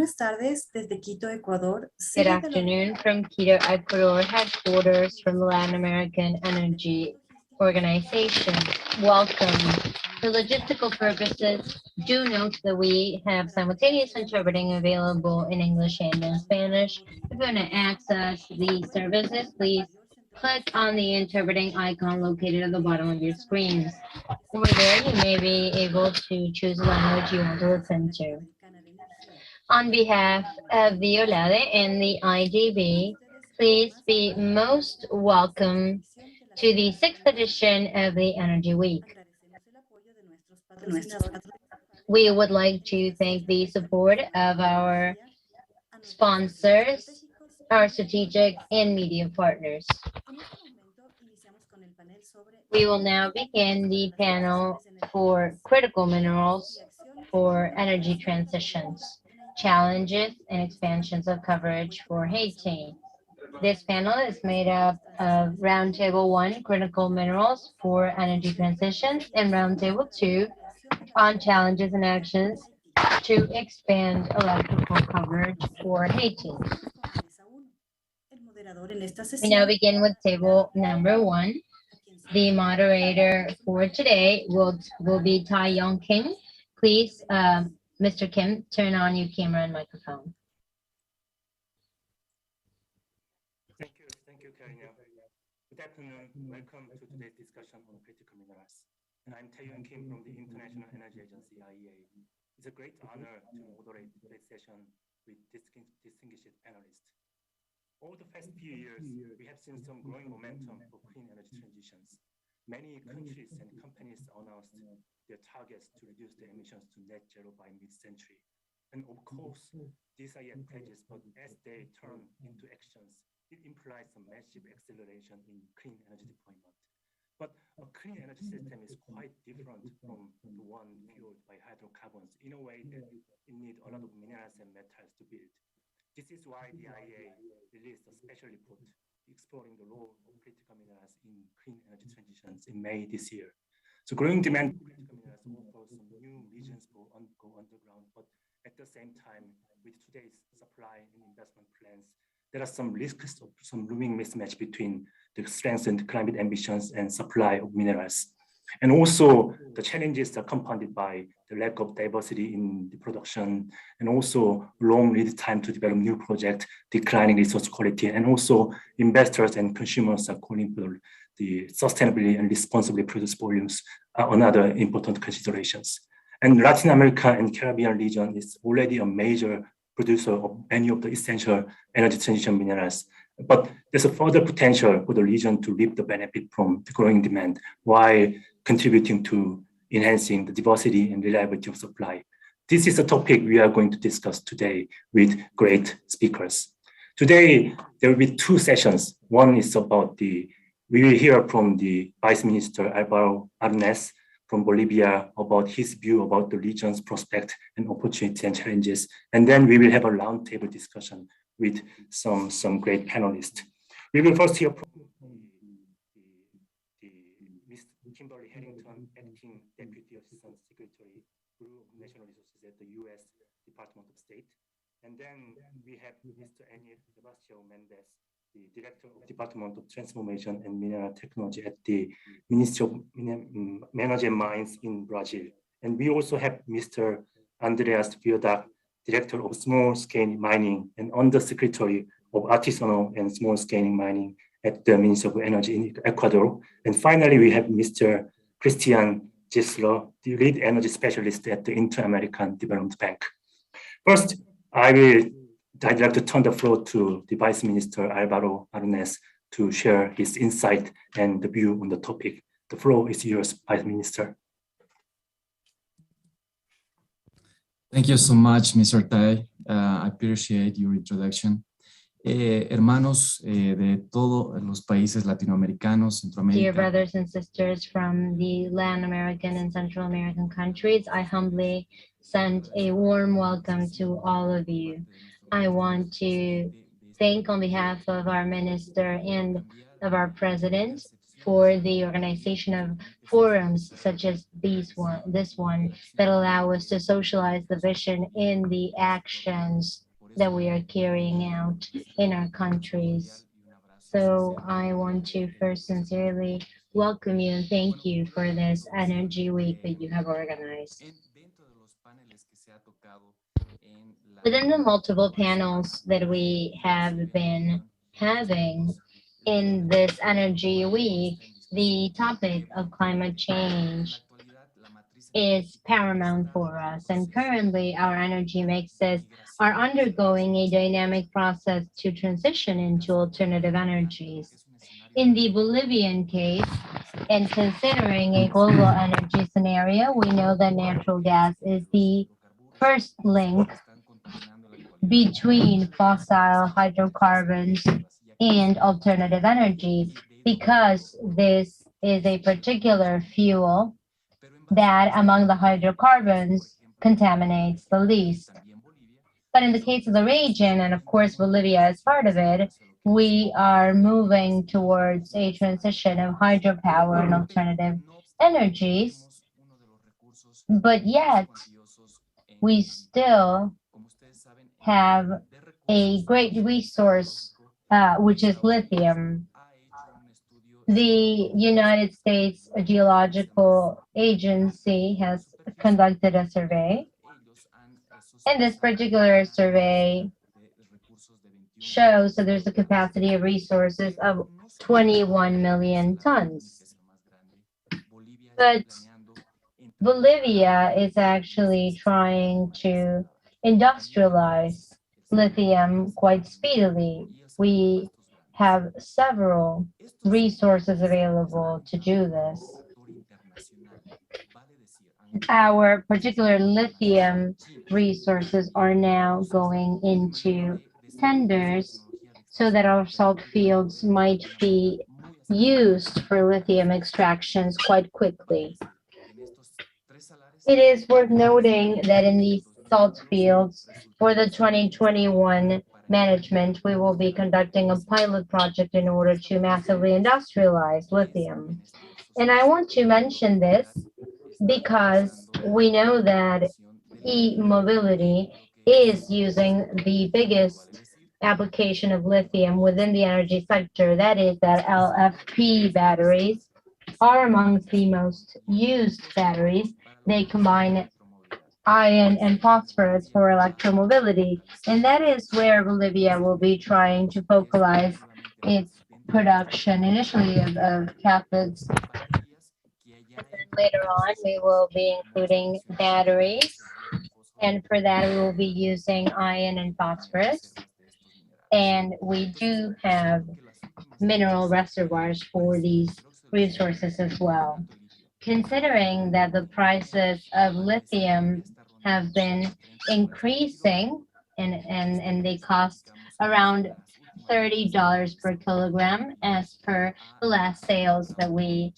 buenas tardes desde Quito, Ecuador. Good afternoon from Quito, Ecuador, headquarters from the Latin American Energy Organization. Welcome. For logistical purposes, do note that we have simultaneous interpreting available in English and in Spanish. If you want to access these services, please click on the interpreting icon located at the bottom of your screens. Over there, you may be able to choose the language you want to listen to. On behalf of the OLADE and the IDB, please be most welcome to the 6th edition of the Energy Week. We would like to thank the support of our sponsors, our strategic and media partners. We will now begin the panel for critical minerals for energy transitions, challenges and expansions of coverage for Haiti. This panel is made up of Roundtable 1, critical minerals for energy transitions, and Roundtable 2 on challenges and actions to expand electrical coverage for Haiti. We now begin with table number 1. The moderator for today will be Tai-Young Kim. Please, Mr. Kim, turn on your camera and microphone. Thank you, Karina. Good afternoon. Welcome to today's discussion on critical minerals. And I'm Tai-Young Kim from the International Energy Agency, IEA. It's a great honor to moderate today's session with distinguished panelists. Over the past few years, we have seen some growing momentum for clean energy transitions. Many countries and companies announced their targets to reduce their emissions to net zero by mid-century. And of course, these are yet pledges, but as they turn into actions, it implies a massive acceleration in clean energy deployment. But a clean energy system is quite different from the one fueled by hydrocarbons in a way that it needs a lot of minerals and metals to build. This is why the IEA released a special report exploring the role of critical minerals in clean energy transitions in May this year. So growing demand for critical minerals offers some new regions for go underground, but at the same time, with today's supply and investment plans, there are some risks of some looming mismatch between the strengthened climate ambitions and supply of minerals. And also the challenges are compounded by the lack of diversity in the production and also long lead time to develop new projects, declining resource quality, and also investors and consumers are calling for the sustainably and responsibly produced volumes are another important considerations. And Latin America and Caribbean region is already a major producer of many of the essential energy transition minerals. But there's a further potential for the region to reap the benefit from the growing demand while contributing to enhancing the diversity and reliability of supply. This is a topic we are going to discuss today with great speakers. Today, there will be 2 sessions. One is about we will hear from the Vice Minister Alvaro Arnes from Bolivia about his view about the region's prospect and opportunity and challenges. And then we will have a roundtable discussion with some great panelists. We will first hear from Ms. Kimberly Harrington, Acting Deputy Assistant Secretary, Bureau of National Resources at the U.S. Department of State. And then we have Mr. Aniel Sebastião Mendes, the Director of Department of Transformation and Mineral Technology at the Ministry of Energy and Mines in Brazil. And we also have Mr. Andreas Fiodak, Director of Small-Scale Mining and Undersecretary of Artisanal and Small-Scale Mining at the Ministry of Energy in Ecuador. And finally, we have Mr. Christian Gisler, the Lead Energy Specialist at the Inter-American Development Bank. First, I'd like to turn the floor to the Vice Minister Alvaro Arnes to share his insight and the view on the topic. The floor is yours, Vice Minister. Thank you so much, Mr. Tai. I appreciate your introduction. Hermanos de todos los países latinoamericanos, Centroamérica. Dear brothers and sisters from the Latin American and Central American countries, I humbly send a warm welcome to all of you. I want to thank on behalf of our minister and of our president for the organization of forums such as this one that allow us to socialize the vision in the actions that we are carrying out in our countries. So I want to first sincerely welcome you and thank you for this Energy Week that you have organized. Within the multiple panels that we have been having in this Energy Week, the topic of climate change is paramount for us. And currently, our energy mixes are undergoing a dynamic process to transition into alternative energies. In the Bolivian case, and considering a global energy scenario, we know that natural gas is the first link between fossil hydrocarbons and alternative energies, because this is a particular fuel that among the hydrocarbons contaminates the least. But in the case of the region, and of course Bolivia is part of it, we are moving towards a transition of hydropower and alternative energies, but yet we still have a great resource, which is lithium. The United States Geological Agency has conducted a survey. And this particular survey shows that there's a capacity of resources of 21 million tons. But Bolivia is actually trying to industrialize lithium quite speedily. We have several resources available to do this. Our particular lithium resources are now going into tenders so that our salt fields might be used for lithium extractions quite quickly. It is worth noting that in these salt fields, for the 2021 management, we will be conducting a pilot project in order to massively industrialize lithium. And I want to mention this because we know that e-mobility is using the biggest application of lithium within the energy sector. That is that LFP batteries are amongst the most used batteries. They combine iron and phosphorus for electromobility. And that is where Bolivia will be trying to focalize its production initially of cathodes. And then later on, we will be including batteries. And for that, we will be using iron and phosphorus. And we do have mineral reservoirs for these resources as well. Considering that the prices of lithium have been increasing and they cost around $30 per kilogram as per the last sales that we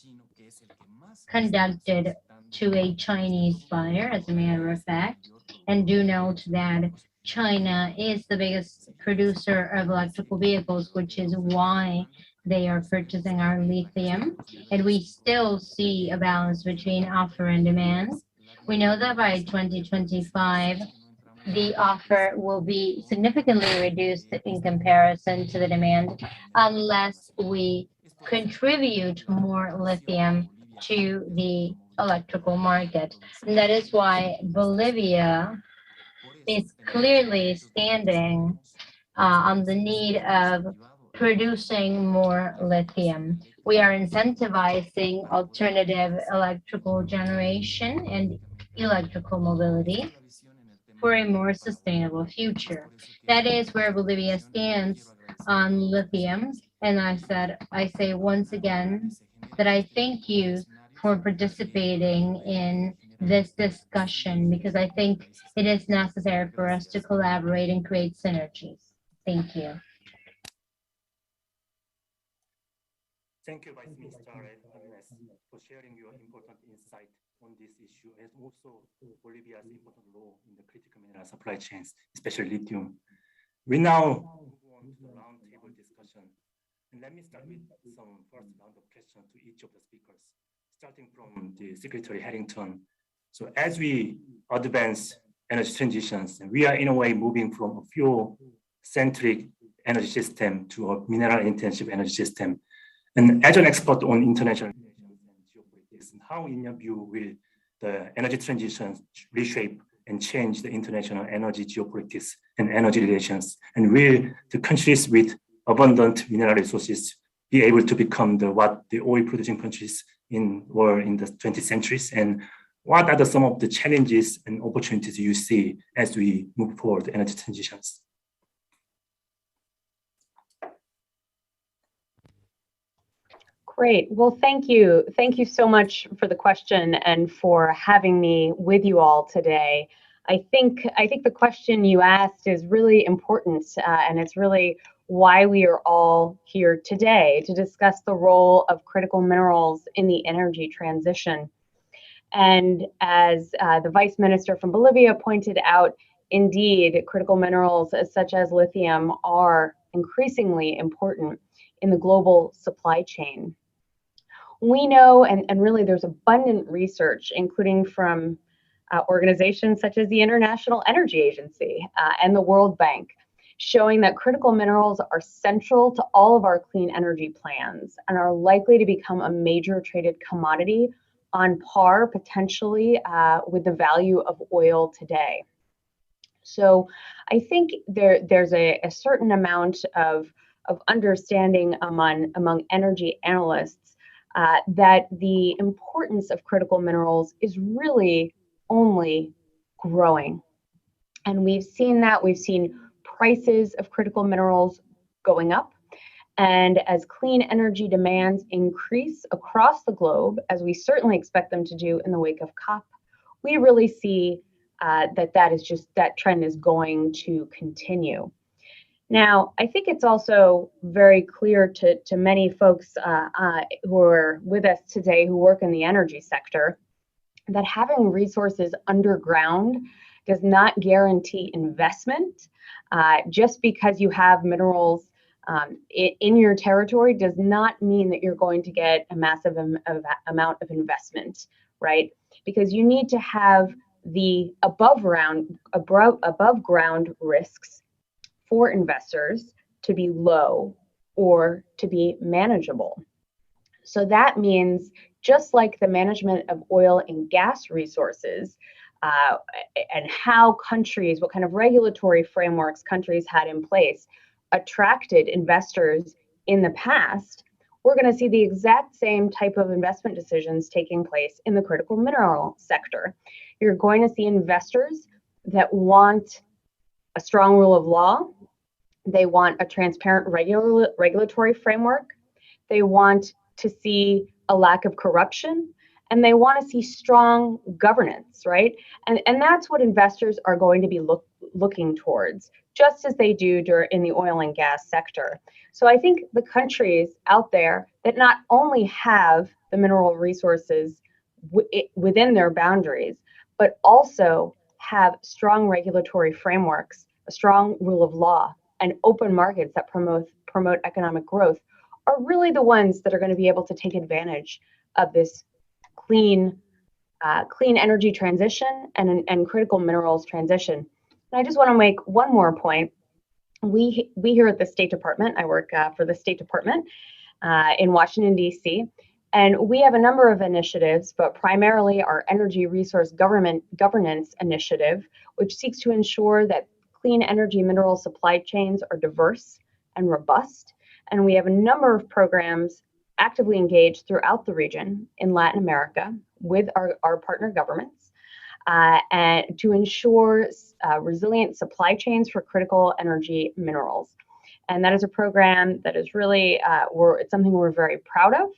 conducted to a Chinese buyer, as a matter of fact. And do note that China is the biggest producer of electrical vehicles, which is why they are purchasing our lithium. And we still see a balance between offer and demand. We know that by 2025, the offer will be significantly reduced in comparison to the demand unless we contribute more lithium to the electrical market. And that is why Bolivia is clearly standing on the need of producing more lithium. We are incentivizing alternative electrical generation and electrical mobility for a more sustainable future. That is where Bolivia stands on lithium. And I say once again that I thank you for participating in this discussion, because I think it is necessary for us to collaborate and create synergies. Thank you. Thank you, Vice Minister Agnes, for sharing your important insight on this issue, and also Bolivia's important role in the critical mineral supply chains, especially lithium. We now move on to the roundtable discussion. And let me start with some first round of questions to each of the speakers, starting from the Secretary Harrington. So as we advance energy transitions, we are in a way moving from a fuel-centric energy system to a mineral-intensive energy system. And as an expert on international relations and geopolitics, how, in your view, will the energy transition reshape and change the international energy geopolitics and energy relations? And will the countries with abundant mineral resources be able to become what the oil-producing countries were in the 20th centuries? And what are some of the challenges and opportunities you see as we move forward energy transitions? Great. Well, thank you. Thank you so much for the question and for having me with you all today. I think the question you asked is really important, and it's really why we are all here today to discuss the role of critical minerals in the energy transition. And as the Vice Minister from Bolivia pointed out, indeed, critical minerals such as lithium are increasingly important in the global supply chain. We know, and really there's abundant research, including from organizations such as the International Energy Agency and the World Bank, showing that critical minerals are central to all of our clean energy plans and are likely to become a major traded commodity on par potentially with the value of oil today. So I think there's a certain amount of understanding among energy analysts that the importance of critical minerals is really only growing. And we've seen that. We've seen prices of critical minerals going up. And as clean energy demands increase across the globe, as we certainly expect them to do in the wake of COP, we really see that trend is going to continue. Now, I think it's also very clear to many folks who are with us today who work in the energy sector that having resources underground does not guarantee investment. Just because you have minerals in your territory does not mean that you're going to get a massive amount of investment, right? Because you need to have the above ground risks for investors to be low or to be manageable. So that means just like the management of oil and gas resources and how countries, what kind of regulatory frameworks countries had in place attracted investors in the past, we're going to see the exact same type of investment decisions taking place in the critical mineral sector. You're going to see investors that want a strong rule of law. They want a transparent regulatory framework. They want to see a lack of corruption, and they want to see strong governance, right? And that's what investors are going to be looking towards, just as they do in the oil and gas sector. So I think the countries out there that not only have the mineral resources within their boundaries, but also have strong regulatory frameworks, a strong rule of law, and open markets that promote economic growth are really the ones that are going to be able to take advantage of this clean energy transition and critical minerals transition. And I just want to make one more point. We here at the State Department, I work for the State Department in Washington, D.C., and we have a number of initiatives, but primarily our Energy Resource Governance Initiative, which seeks to ensure that clean energy mineral supply chains are diverse and robust. And we have a number of programs actively engaged throughout the region in Latin America with our partner governments and to ensure resilient supply chains for critical energy minerals. And that is a program that is really, it's something we're very proud of.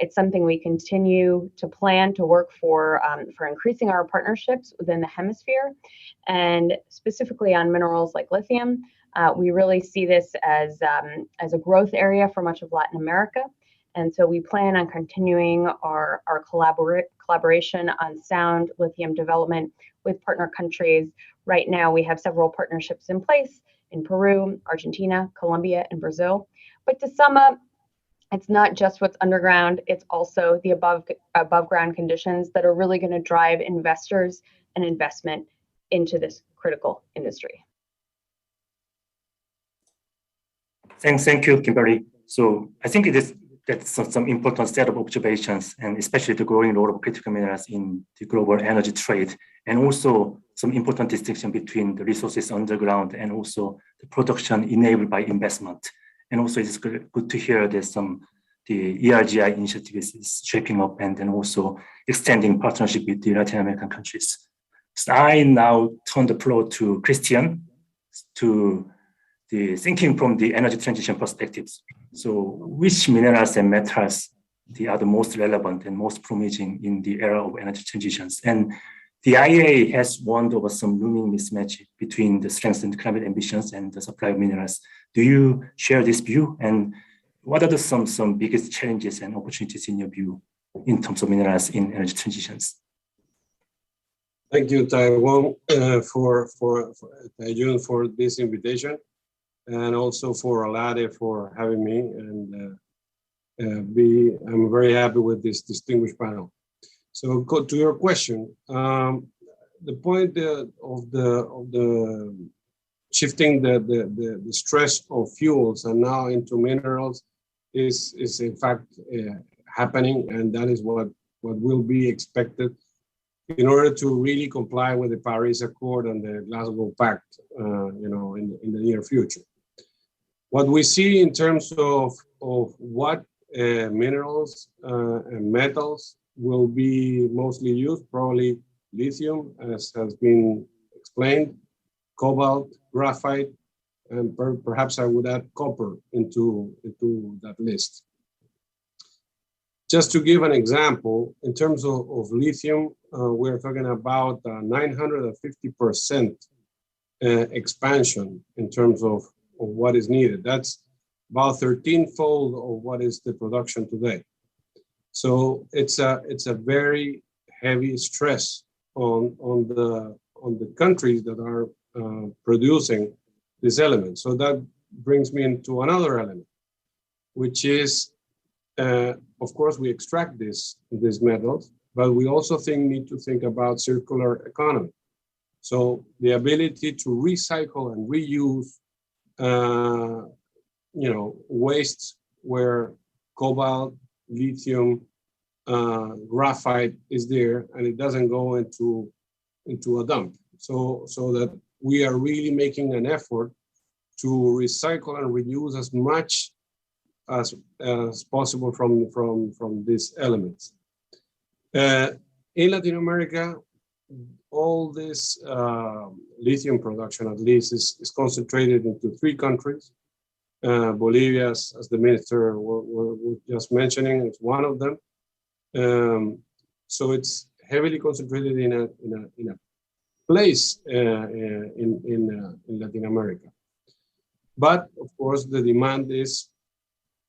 It's something we continue to plan to work for increasing our partnerships within the hemisphere, and specifically on minerals like lithium. We really see this as a growth area for much of Latin America. And so we plan on continuing our collaboration on sound lithium development with partner countries. Right now, we have several partnerships in place in Peru, Argentina, Colombia, and Brazil. But to sum up, it's not just what's underground, it's also the above ground conditions that are really going to drive investors and investment into this critical industry. Thank you, Kimberly. So I think that's some important set of observations, and especially the growing role of critical minerals in the global energy trade, and also some important distinction between the resources underground and also the production enabled by investment. And also it's good to hear that the ERGI initiative is shaping up and then also extending partnership with the Latin American countries. So I now turn the floor to Christian to the thinking from the energy transition perspectives. So which minerals and metals are the most relevant and most promising in the era of energy transitions? And the IEA has warned over some looming mismatch between the strengthened climate ambitions and the supply of minerals. Do you share this view? And what are some biggest challenges and opportunities in your view in terms of minerals in energy transitions? Thank you, Taiwan, Taijun, for this invitation, and also for Alade for having me. And I'm very happy with this distinguished panel. So, to your question, the point of the shifting the stress of fuels and now into minerals is in fact happening, and that is what will be expected in order to really comply with the Paris Accord and the Glasgow Pact, in the near future. What we see in terms of what minerals and metals will be mostly used, probably lithium, as has been explained, cobalt, graphite, and perhaps I would add copper into that list. Just to give an example, in terms of lithium, we're talking about 950% expansion in terms of what is needed. That's about 13-fold of what is the production today. So it's a very heavy stress on the countries that are producing this element. So that brings me into another element, which is, of course, we extract these metals, but we also need to think about circular economy. So the ability to recycle and reuse, wastes where cobalt, lithium, graphite is there, and it doesn't go into a dump. So that we are really making an effort to recycle and reuse as much as possible from these elements. In Latin America, all this lithium production, at least, is concentrated into 3 countries. Bolivia, as the minister was just mentioning, is one of them. So it's heavily concentrated in a place in Latin America. But of course, the demand is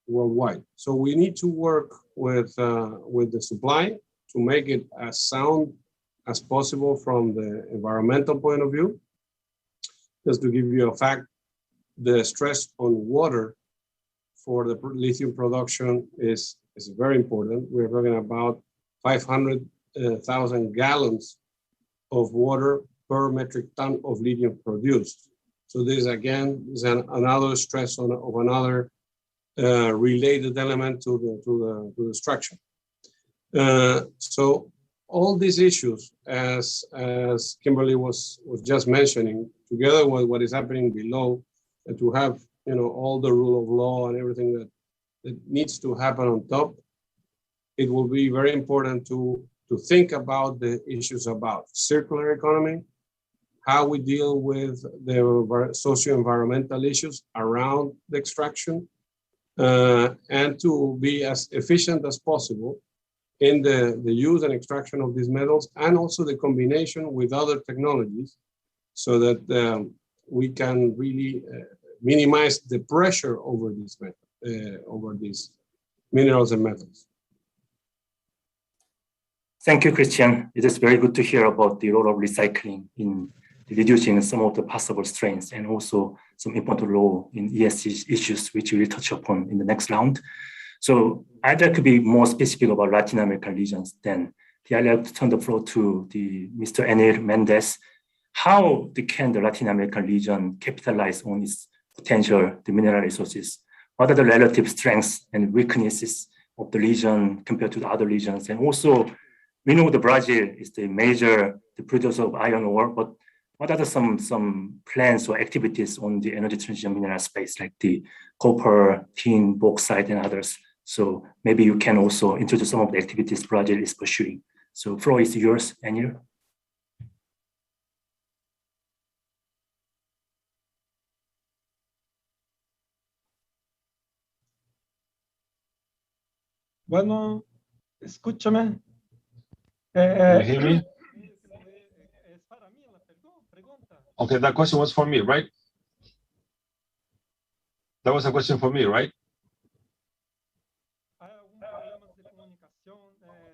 worldwide. So we need to work with the supply to make it as sound as possible from the environmental point of view. Just to give you a fact, the stress on water for the lithium production is very important. We're talking about 500,000 gallons of water per metric ton of lithium produced. So this again is another stress of another related element to the structure. So all these issues, as Kimberly was just mentioning, together with what is happening below, and to have all the rule of law and everything that needs to happen on top, it will be very important to think about the issues about circular economy, how we deal with the socio-environmental issues around the extraction, and to be as efficient as possible in the use and extraction of these metals, and also the combination with other technologies, so that we can really minimize the pressure over these minerals and metals. Thank you, Christian. It is very good to hear about the role of recycling in reducing some of the possible strains and also some important role in ESG issues, which we will touch upon in the next round. So I'd like to be more specific about Latin American regions then. I'd like to turn the floor to Mr. Enel Mendez. How can the Latin American region capitalize on its potential, the mineral resources? What are the relative strengths and weaknesses of the region compared to the other regions? And also, we know the Brazil is the major producer of iron ore, but what are some plans or activities on the energy transition mineral space, like the copper, tin, bauxite, and others? So maybe you can also introduce some of the activities Brazil is pursuing. So floor is yours, Anil. Bueno, escúchame. Can you hear me? Okay, that question was for me, right? That was a question for me, right?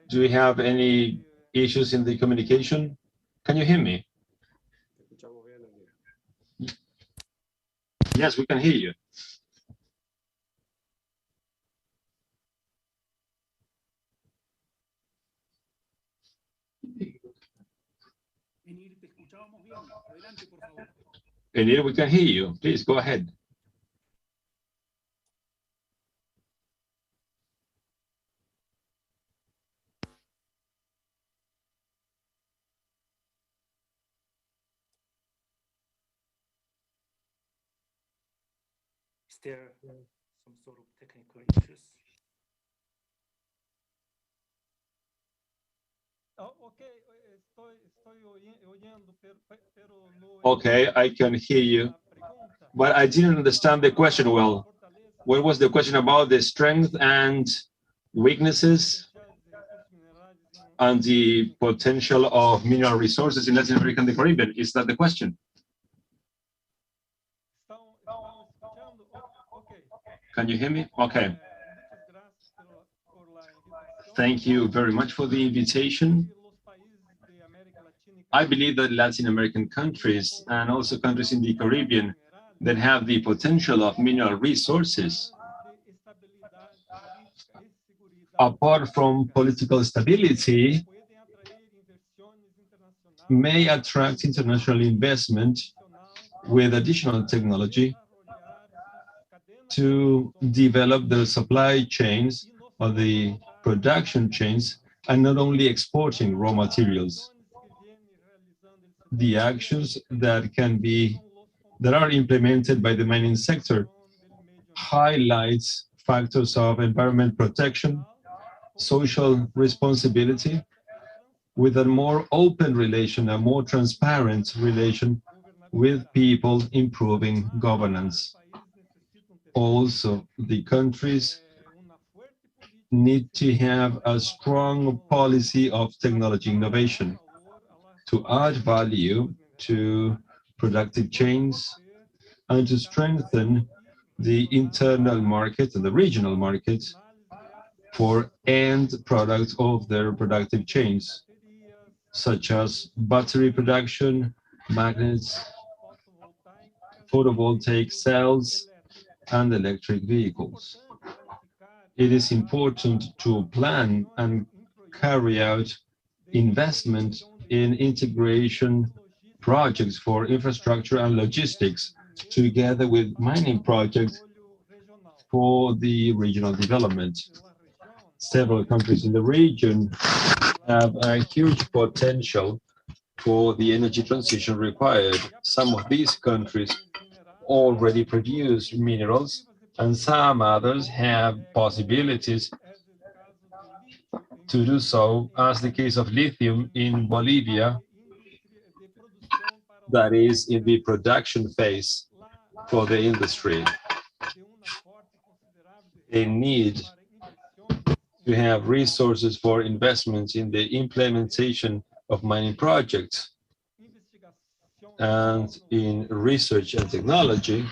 Do you have any issues in the communication? Can you hear me? Yes, we can hear you. Enil, we can hear you. Please go ahead. Is there some sort of technical issues? Okay, I can hear you, but I didn't understand the question well. What was the question about the strength and weaknesses and the potential of mineral resources in Latin America and the Caribbean? Is that the question? Can you hear me? Okay. Thank you very much for the invitation. I believe that Latin American countries and also countries in the Caribbean that have the potential of mineral resources, apart from political stability, may attract international investment with additional technology to develop the supply chains or the production chains, and not only exporting raw materials. The actions that are implemented by the mining sector highlights factors of environment protection, social responsibility, with a more open relation, a more transparent relation with people, improving governance. Also, the countries need to have a strong policy of technology innovation to add value to productive chains and to strengthen the internal market and the regional market for end products of their productive chains, such as battery production, magnets, photovoltaic cells, and electric vehicles. It is important to plan and carry out investment in integration projects for infrastructure and logistics, together with mining projects for the regional development. Several countries in the region have a huge potential for the energy transition required. Some of these countries already produce minerals, and some others have possibilities to do so, as the case of lithium in Bolivia, that is in the production phase for the industry. They need to have resources for investments in the implementation of mining projects and in research and technology,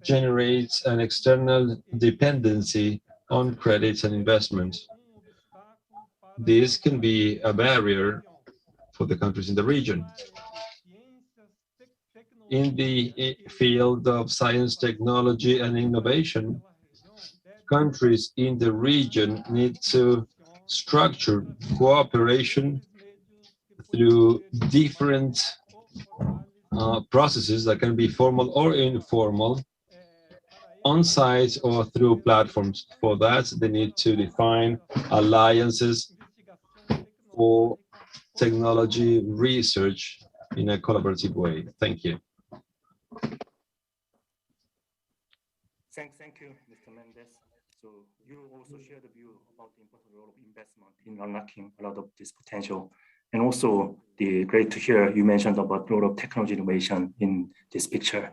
generates an external dependency on credits and investments. This can be a barrier for the countries in the region. in the field of science, technology, and innovation, countries in the region need to structure cooperation through different processes that can be formal or informal, on-site or through platforms. For that, they need to define alliances for technology research in a collaborative way. Thank you. Thank you, Mr. Mendes. So you also share the view about the important role of investment in unlocking a lot of this potential. And also great to hear you mentioned about the role of technology innovation in this picture.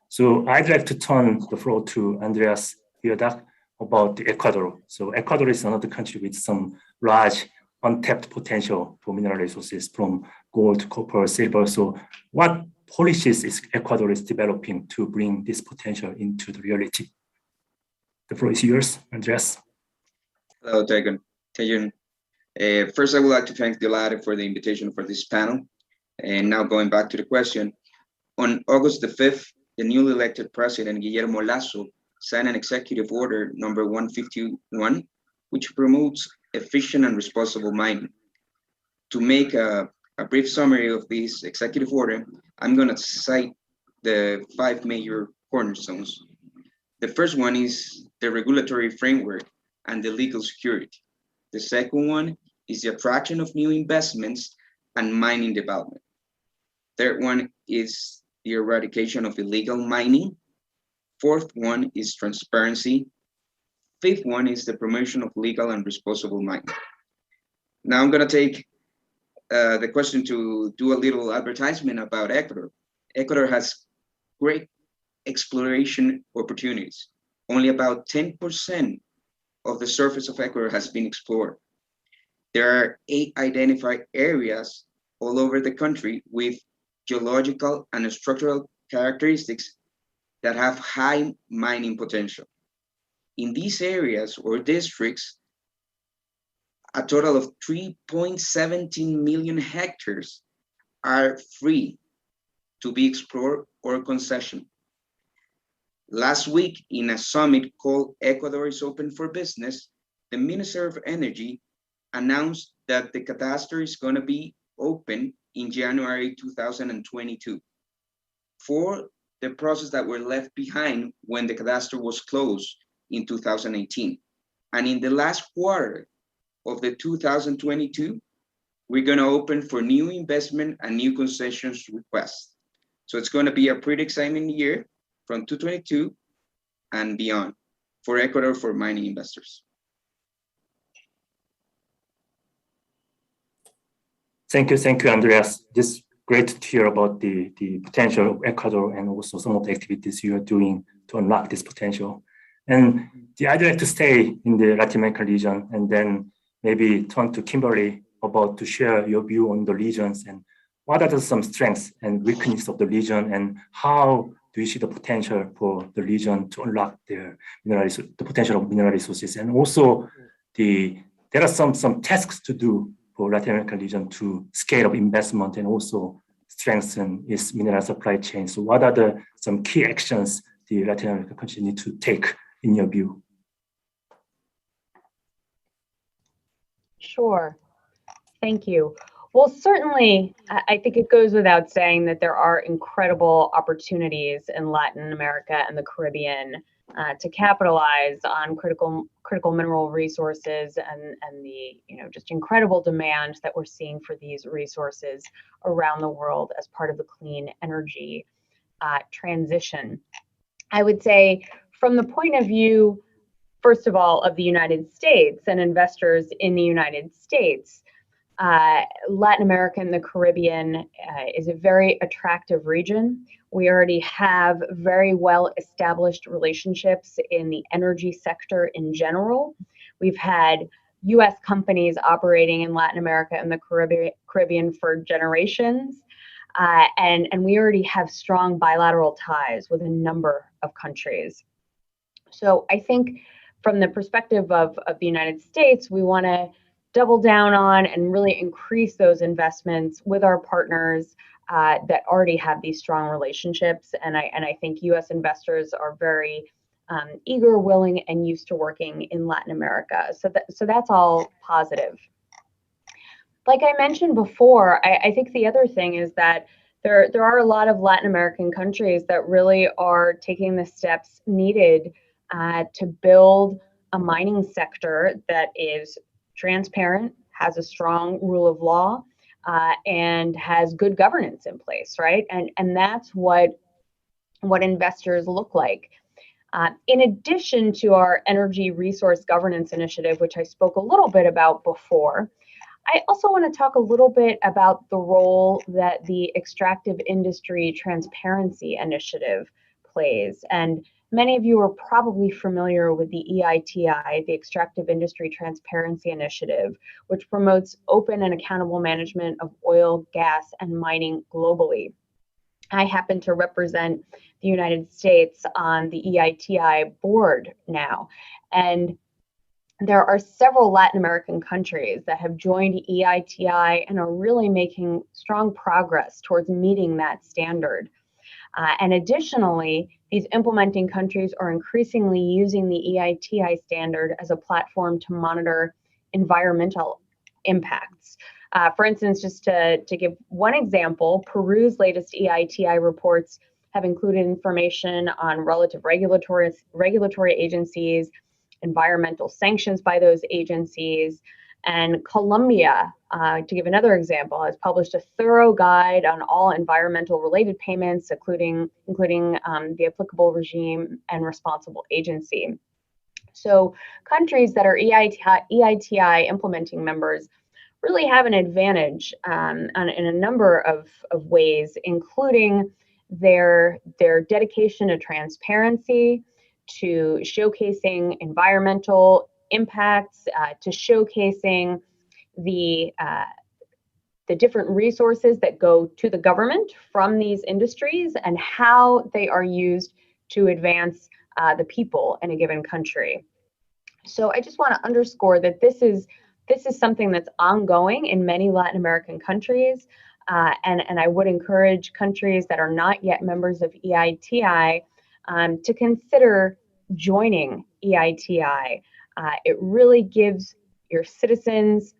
So I'd like to turn the floor to Andreas Biodak about Ecuador. So Ecuador is another country with some large untapped potential for mineral resources from gold, copper, silver. So what policies is Ecuador is developing to bring this potential into the reality? The floor is yours, Andreas. Hello, Taejoon. First, I would like to thank Dilade for the invitation for this panel. And now going back to the question, on August the 5th, the newly elected president, Guillermo Lasso, signed an executive order number 151, which promotes efficient and responsible mining. To make a brief summary of this executive order, I'm going to cite the 5 major cornerstones. The first one is the regulatory framework and the legal security. The second one is the attraction of new investments and mining development. Third one is the eradication of illegal mining. Fourth one is transparency. Fifth one is the promotion of legal and responsible mining. Now I'm going to take the question to do a little advertisement about Ecuador. Ecuador has great exploration opportunities. Only about 10% of the surface of Ecuador has been explored. There are 8 identified areas all over the country with geological and structural characteristics that have high mining potential. In these areas or districts, a total of 3.17 million hectares are free to be explored or concession. Last week, in a summit called Ecuador is Open for Business, the Minister of Energy announced that the cadastre is going to be open in January 2022 for the process that were left behind when the cadastre was closed in 2018. And in the last quarter of the 2022, we're going to open for new investment and new concessions requests. So it's going to be a pretty exciting year from 2022 and beyond for Ecuador for mining investors. Thank you, Andreas. It's great to hear about the potential of Ecuador and also some of the activities you are doing to unlock this potential. And I'd like to stay in the Latin American region and then maybe turn to Kimberly about to share your view on the regions and what are some strengths and weaknesses of the region and how do you see the potential for the region to unlock the potential of mineral resources? And also there are some tasks to do for Latin American region to scale up investment and also strengthen its mineral supply chain. So what are some key actions the Latin American countries need to take in your view? Sure. Thank you. Well, certainly, I think it goes without saying that there are incredible opportunities in Latin America and the Caribbean to capitalize on critical mineral resources and the just incredible demand that we're seeing for these resources around the world as part of the clean energy transition. I would say from the point of view, first of all, of the United States and investors in the United States, Latin America and the Caribbean is a very attractive region. We already have very well established relationships in the energy sector in general. We've had US companies operating in Latin America and the Caribbean for generations. And we already have strong bilateral ties with a number of countries. So I think from the perspective of the United States, we want to double down on and really increase those investments with our partners that already have these strong relationships. And I think U.S. investors are very eager, willing, and used to working in Latin America. So that's all positive. Like I mentioned before, I think the other thing is that there are a lot of Latin American countries that really are taking the steps needed to build a mining sector that is transparent, has a strong rule of law, and has good governance in place, right? And that's what investors look like. In addition to our energy resource governance initiative, which I spoke a little bit about before, I also want to talk a little bit about the role that the Extractive Industry Transparency Initiative plays. And many of you are probably familiar with the EITI, the Extractive Industry Transparency Initiative, which promotes open and accountable management of oil, gas, and mining globally. I happen to represent the United States on the EITI board now. And there are several Latin American countries that have joined EITI and are really making strong progress towards meeting that standard. And additionally, these implementing countries are increasingly using the EITI standard as a platform to monitor environmental impacts. For instance, just to give one example, Peru's latest EITI reports have included information on relative regulatory agencies, environmental sanctions by those agencies, and Colombia, to give another example, has published a thorough guide on all environmental related payments, including the applicable regime and responsible agency. So countries that are EITI implementing members really have an advantage in a number of ways, including their dedication to transparency, to showcasing environmental impacts, to showcasing the different resources that go to the government from these industries and how they are used to advance the people in a given country. So I just want to underscore that this is something that's ongoing in many Latin American countries, and I would encourage countries that are not yet members of EITI to consider joining EITI. It really gives your citizens,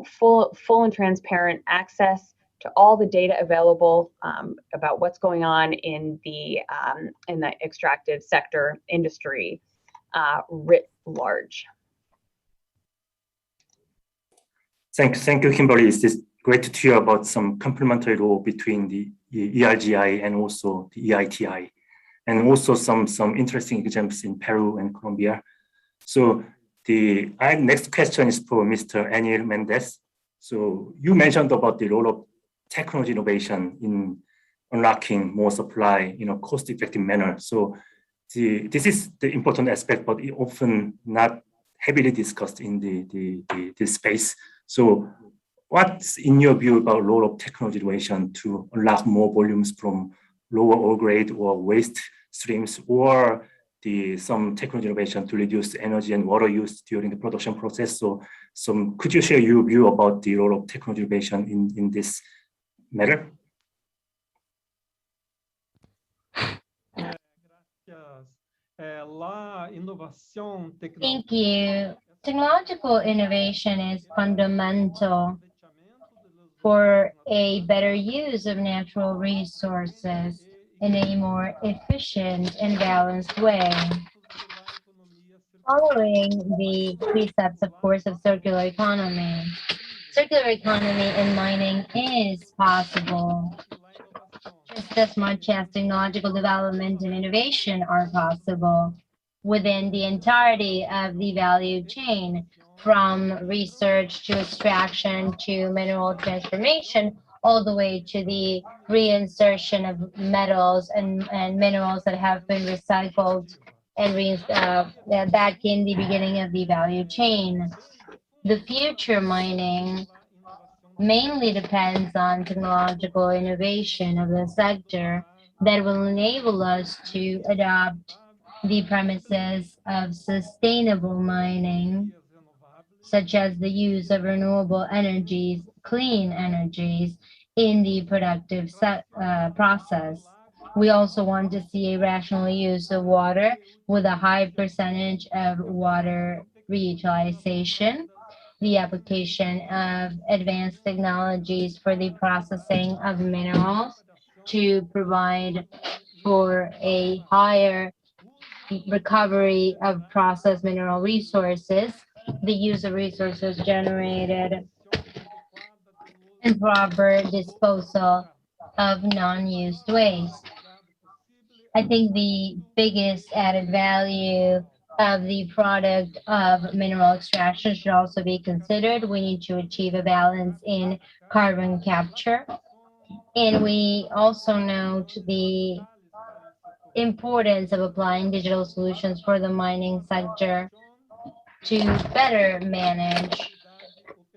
full and transparent access to all the data available about what's going on in the extractive sector industry writ large. Thank you, Kimberly. It's great to hear about some complementary role between the ERGI and also the EITI, and also some interesting examples in Peru and Colombia. So the next question is for Mr. Anil Mendez. So you mentioned about the role of technology innovation in unlocking more supply in a cost-effective manner. So this is the important aspect, but it often not heavily discussed in the space. So what's in your view about role of technology innovation to unlock more volumes from lower ore grade or waste streams, or some technology innovation to reduce energy and water use during the production process? So could you share your view about the role of technology innovation in this matter? Thank you. Technological innovation is fundamental for a better use of natural resources in a more efficient and balanced way. Following the precepts, of course, of circular economy. Circular economy in mining is possible, just as much as technological development and innovation are possible within the entirety of the value chain, from research to extraction to mineral transformation, all the way to the reinsertion of metals and minerals that have been recycled and back in the beginning of the value chain. The future mining mainly depends on technological innovation of the sector that will enable us to adopt the premises of sustainable mining, such as the use of renewable energies, clean energies in the productive process. We also want to see a rational use of water with a high percentage of water reutilization, the application of advanced technologies for the processing of minerals to provide for a higher recovery of processed mineral resources, the use of resources generated, and proper disposal of non-used waste. I think the biggest added value of the product of mineral extraction should also be considered. We need to achieve a balance in carbon capture. And we also note the importance of applying digital solutions for the mining sector to better manage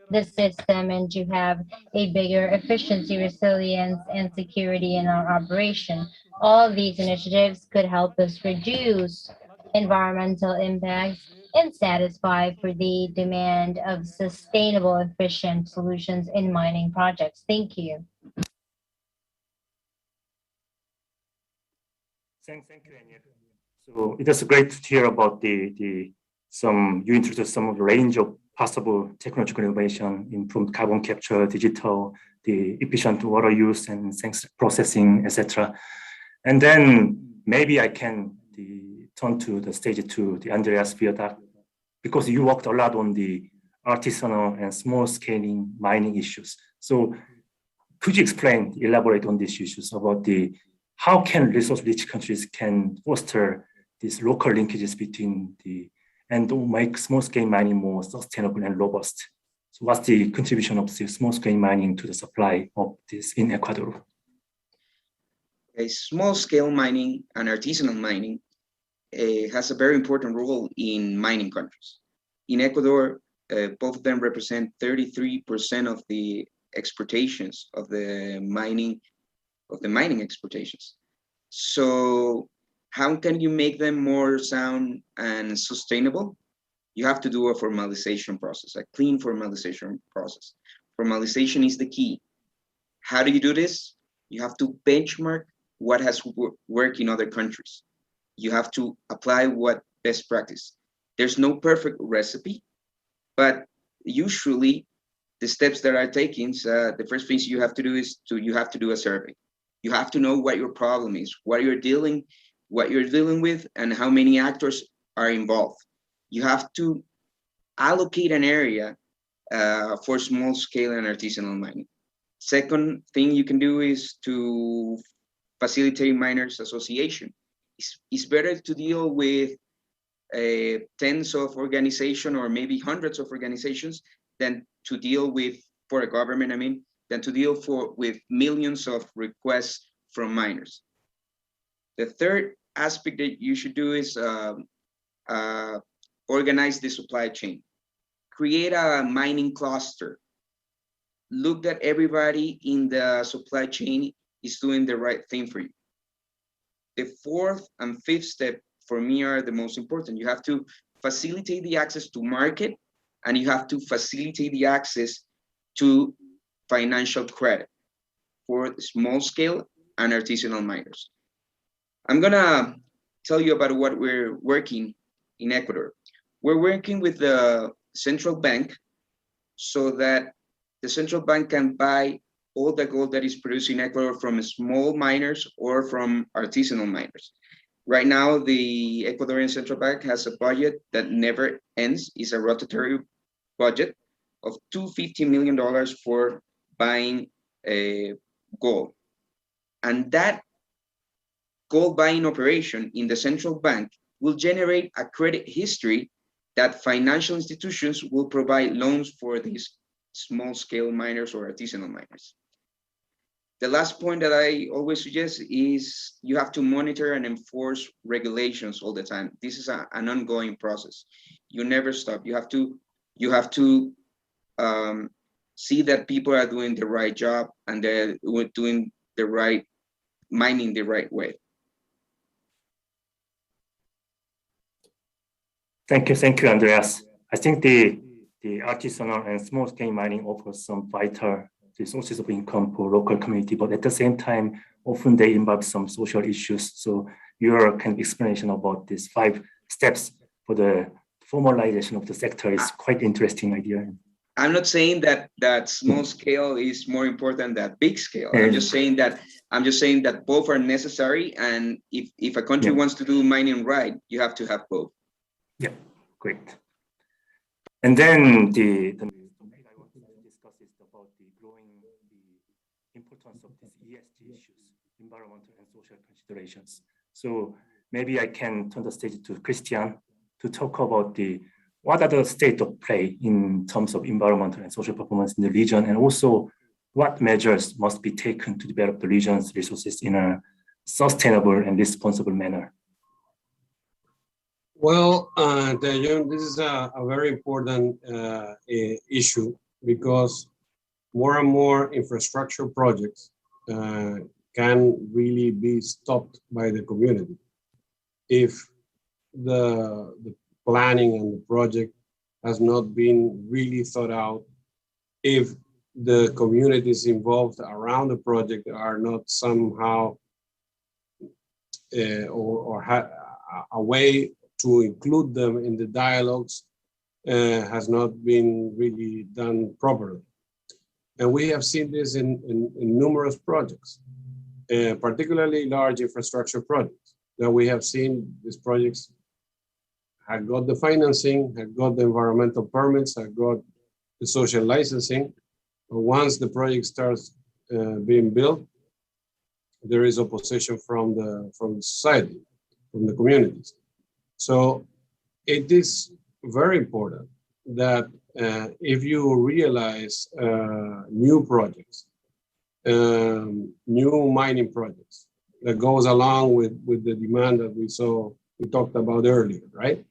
the system and to have a bigger efficiency, resilience, and security in our operation. All of these initiatives could help us reduce environmental impacts and satisfy for the demand of sustainable, efficient solutions in mining projects. Thank you. Thank you, Anya. So it was great to hear about you introduced some of the range of possible technological innovation in from carbon capture, digital, the efficient water use and processing, etc. And then maybe I can turn to the stage to the Andreas Biodak, because you worked a lot on the artisanal and small scaling mining issues. So could you elaborate on these issues about how can resource-rich countries can foster these local linkages between and make small-scale mining more sustainable and robust? So what's the contribution of the small-scale mining to the supply of this in Ecuador? Small-scale mining and artisanal mining has a very important role in mining countries. In Ecuador, both of them represent 33% of the exportations of the mining exportations. So how can you make them more sound and sustainable? You have to do a formalization process, a clean formalization process. Formalization is the key. How do you do this? You have to benchmark what has worked in other countries. You have to apply what best practice. There's no perfect recipe, but usually the steps that are taken, the first thing you have to do is you have to do a survey. You have to know what your problem is, what you're dealing with, and how many actors are involved. You have to allocate an area for small scale and artisanal mining. Second thing you can do is to facilitate miners association. It's better to deal with tens of organizations or maybe hundreds of organizations than to deal with, for a government, than to deal with millions of requests from miners. The third aspect that you should do is organize the supply chain. Create a mining cluster. Look that everybody in the supply chain is doing the right thing for you. The fourth and fifth step for me are the most important. You have to facilitate the access to market, and you have to facilitate the access to financial credit for small scale and artisanal miners. I'm gonna tell you about what we're working in Ecuador. We're working with the central bank so that the central bank can buy all the gold that is produced in Ecuador from small miners or from artisanal miners. Right now, the Ecuadorian Central Bank has a budget that never ends. It's a rotatory budget of $250 million for buying gold. And that gold buying operation in the central bank will generate a credit history that financial institutions will provide loans for these small scale miners or artisanal miners. The last point that I always suggest is you have to monitor and enforce regulations all the time. This is an ongoing process. You never stop. You have to see that people are doing the right job and they're doing the right mining the right way. Thank you, Andreas. I think the artisanal and small-scale mining offers some vital sources of income for local community, but at the same time, often they involve some social issues. So your kind of explanation about these 5 steps for the formalization of the sector is quite interesting idea. I'm not saying that small scale is more important than big scale. Yeah. I'm just saying that both are necessary, and if a country wants to do mining right, you have to have both. Yeah, great. And then the topic I want to discuss is about the importance of these ESG issues, environmental and social considerations. So maybe I can turn the stage to Christian to talk about what are the state of play in terms of environmental and social performance in the region, and also what measures must be taken to develop the region's resources in a sustainable and responsible manner. Well, this is a very important issue, because more and more infrastructure projects can really be stopped by the community if the planning and the project has not been really thought out, if the communities involved around the project are not somehow a way to include them in the dialogues has not been really done properly. And we have seen this in numerous projects, particularly large infrastructure projects, that we have seen these projects had got the financing, had got the environmental permits, had got the social licensing. But once the project starts being built, there is opposition from the society, from the communities. So it is very important that if you realize new projects, new mining projects that goes along with the demand that we talked about earlier, right?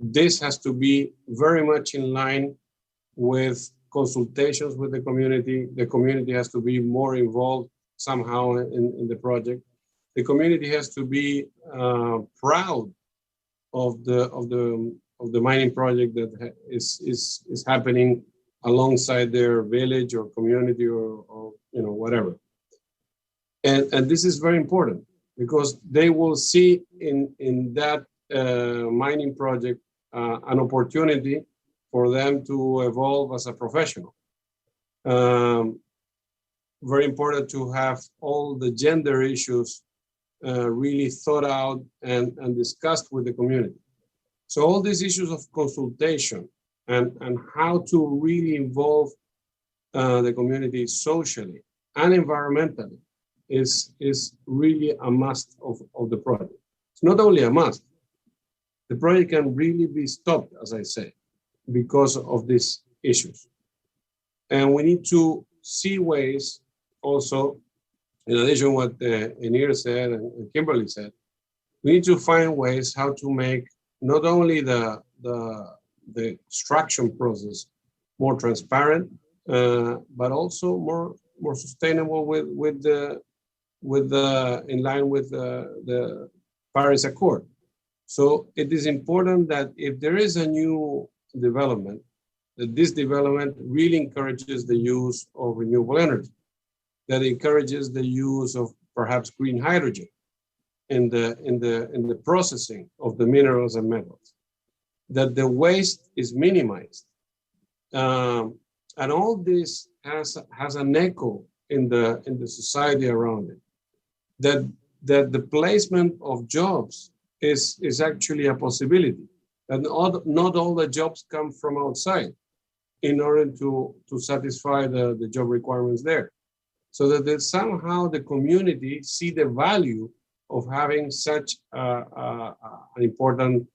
This has to be very much in line with consultations with the community. The community has to be more involved somehow in the project. The community has to be proud of the mining project that is happening alongside their village or community or whatever. And this is very important, because they will see in that mining project an opportunity for them to evolve as a professional. Very important to have all the gender issues really thought out and discussed with the community. So all these issues of consultation and how to really involve the community socially and environmentally is really a must of the project. It's not only a must, the project can really be stopped, as I say, because of these issues. And we need to see ways also, in addition to what Enir said and Kimberly said, we need to find ways how to make not only the extraction process more transparent, but also more sustainable in line with the Paris Accord. So it is important that if there is a new development, that this development really encourages the use of renewable energy, that encourages the use of perhaps green hydrogen in the processing of the minerals and metals, that the waste is minimized. And all this has an echo in the society around it, that the placement of jobs is actually a possibility, and not all the jobs come from outside in order to satisfy the job requirements there. So that somehow the community see the value of having such an important,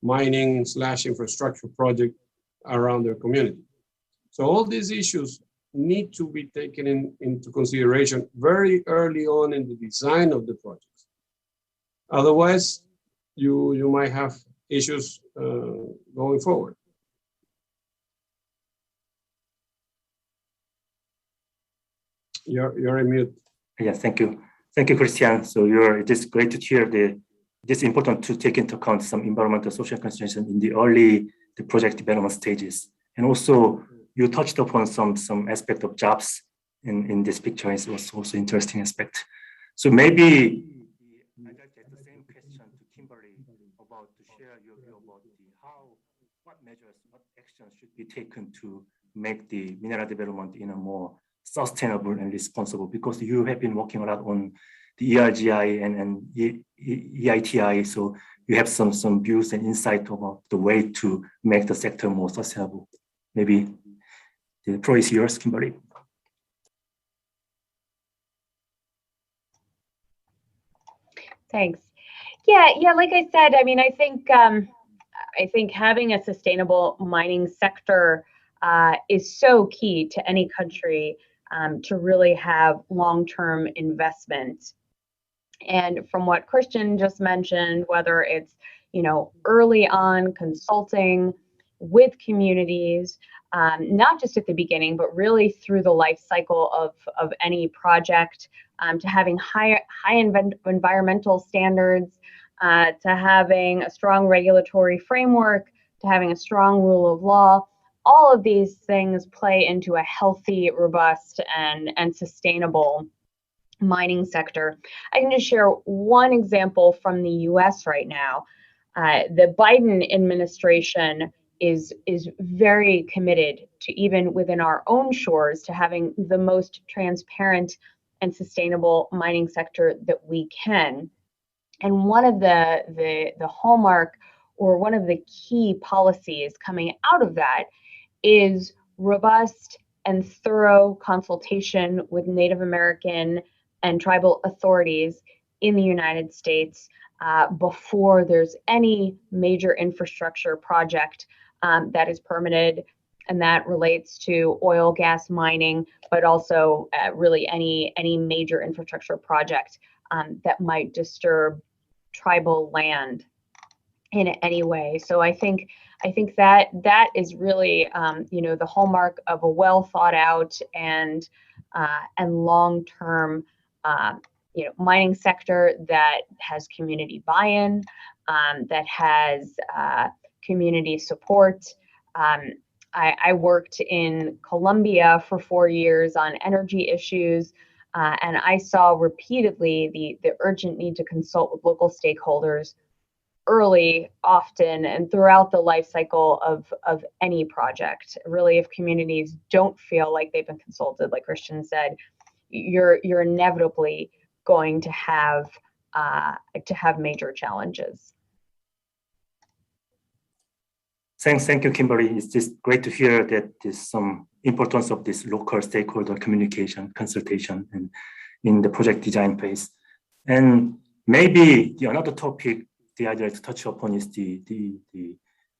mining / infrastructure project around their community. So all these issues need to be taken into consideration very early on in the design of the projects. Otherwise, you might have issues going forward. You're in mute. Yes, thank you. Thank you, Christian. So it is great to hear it's important to take into account some environmental social considerations in the early the project development stages. And also, you touched upon some aspect of jobs in this picture. Is also interesting aspect. So maybe I'd like to ask the same question to Kimberly about to share your view about what measures, what actions should be taken to make the mineral development in a more sustainable and responsible, because you have been working a lot on the ERGI and EITI, so you have some views and insight about the way to make the sector more sustainable. Maybe the floor is yours, Kimberly. Thanks. Yeah, like I said, I mean, I think having a sustainable mining sector is so key to any country to really have long-term investment. And from what Christian just mentioned, whether it's, early on consulting with communities, not just at the beginning, but really through the life cycle of any project, to having high environmental standards, to having a strong regulatory framework, to having a strong rule of law. All of these things play into a healthy, robust, and sustainable mining sector. I can just share one example from the US right now. The Biden administration is very committed to, even within our own shores, to having the most transparent and sustainable mining sector that we can. And one of the hallmark, or one of the key policies coming out of that, is robust and thorough consultation with Native American and tribal authorities in the United States before there's any major infrastructure project that is permitted. And that relates to oil, gas mining, but also really any major infrastructure project that might disturb tribal land in any way. So I think that is really the hallmark of a well thought out and long-term mining sector that has community buy-in, that has community support. I worked in Colombia for 4 years on energy issues, and I saw repeatedly the urgent need to consult with local stakeholders early, often, and throughout the life cycle of any project. Really, if communities don't feel like they've been consulted, like Christian said, you're inevitably going to have major challenges. Thank you, Kimberly. It's just great to hear that there's some importance of this local stakeholder communication, consultation, and in the project design phase. And maybe another topic I'd like to touch upon is the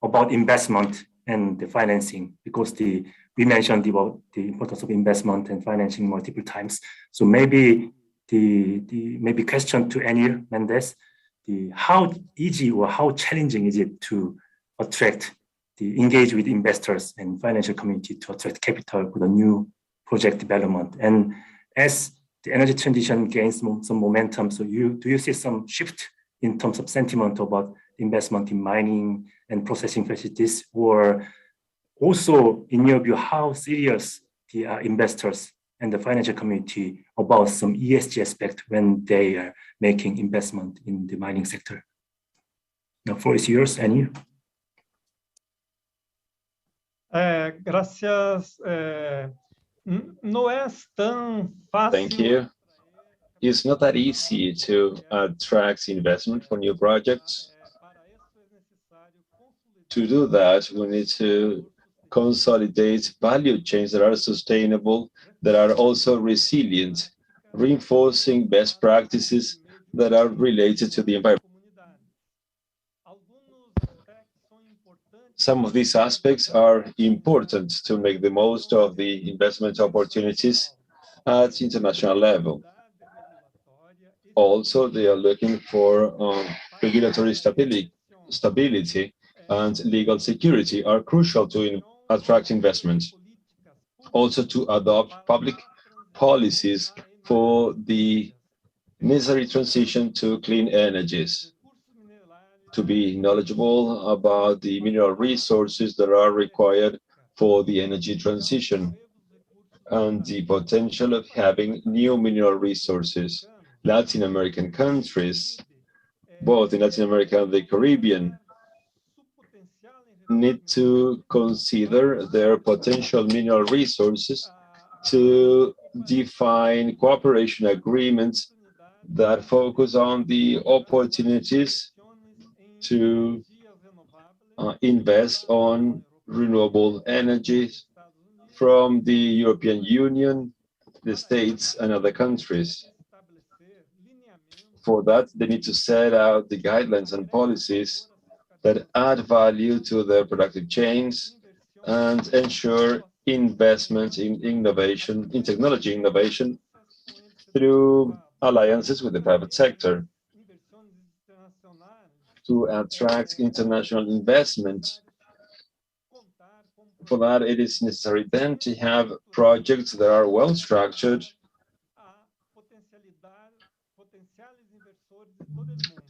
about investment and the financing, because we mentioned about the importance of investment and financing multiple times. So maybe maybe question to Anil Mendes, how easy or how challenging is it to engage with investors and financial community to attract capital for the new project development? And as the energy transition gains some momentum, so do you see some shift in terms of sentiment about investment in mining and processing facilities? Or also, in your view, how serious the investors and the financial community about some ESG aspect when they are making investment in the mining sector? The floor is yours, Anil. Gracias. No es tan fácil. Thank you. It's not that easy to attract investment for new projects. To do that, we need to consolidate value chains that are sustainable, that are also resilient, reinforcing best practices that are related to the environment. Some of these aspects are important to make the most of the investment opportunities at international level. Also, they are looking for regulatory stability and legal security are crucial to attract investment. Also, to adopt public policies for the necessary transition to clean energies. to be knowledgeable about the mineral resources that are required for the energy transition and the potential of having new mineral resources. Latin American countries, both in Latin America and the Caribbean, need to consider their potential mineral resources to define cooperation agreements that focus on the opportunities to invest on renewable energies from the European Union, the States, and other countries. For that, they need to set out the guidelines and policies that add value to their productive chains and ensure investment in innovation, in technology innovation through alliances with the private sector to attract international investment. For that, it is necessary then to have projects that are well structured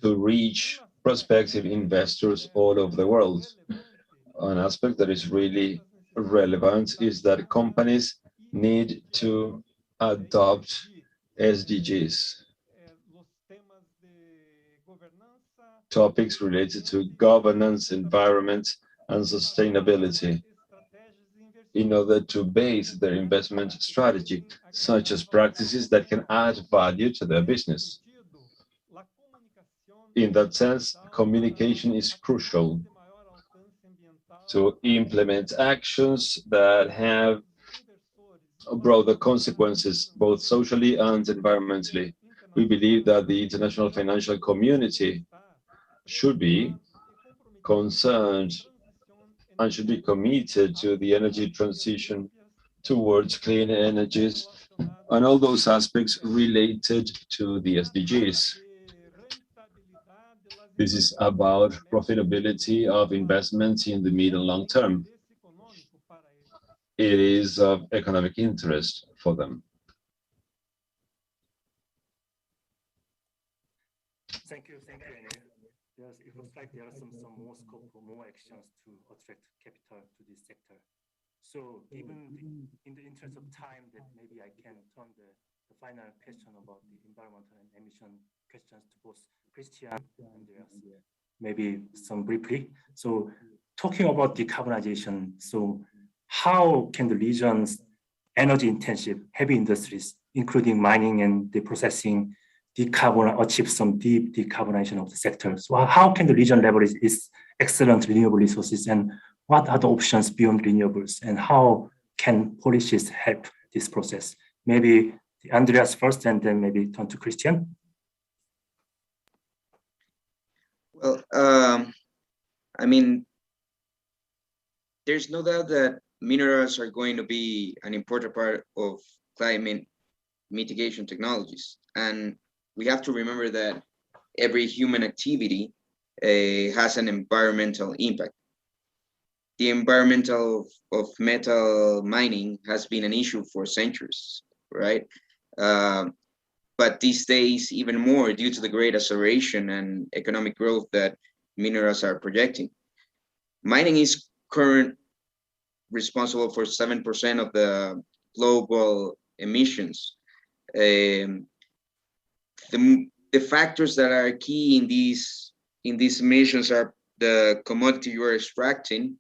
to reach prospective investors all over the world. An aspect that is really relevant is that companies need to adopt SDGs, topics related to governance, environment, and sustainability, in order to base their investment strategy, such as practices that can add value to their business. In that sense, communication is crucial to implement actions that have broader consequences, both socially and environmentally. We believe that the international financial community should be concerned and should be committed to the energy transition towards clean energies and all those aspects related to the SDGs. This is about profitability of investments in the mid and long term. It is of economic interest for them. Thank you, Enel. It looks like there are some more scope for more actions to attract capital to this sector. So given in the interest of time, that maybe I can turn the final question about the environmental and emission questions to both Christian and Andreas, maybe some briefly. So talking about decarbonization, so how can the region's energy-intensive heavy industries, including mining and the processing, achieve some deep decarbonization of the sector? So how can the region leverage its excellent renewable resources, and what are the options beyond renewables, and how can policies help this process? Maybe Andreas first, and then maybe turn to Christian. Well, I mean, there's no doubt that minerals are going to be an important part of climate mitigation technologies. And we have to remember that every human activity has an environmental impact. The environmental of metal mining has been an issue for centuries, right? But these days, even more due to the great acceleration and economic growth that minerals are projecting. Mining is currently responsible for 7% of the global emissions. The factors that are key in these emissions are the commodity you are extracting,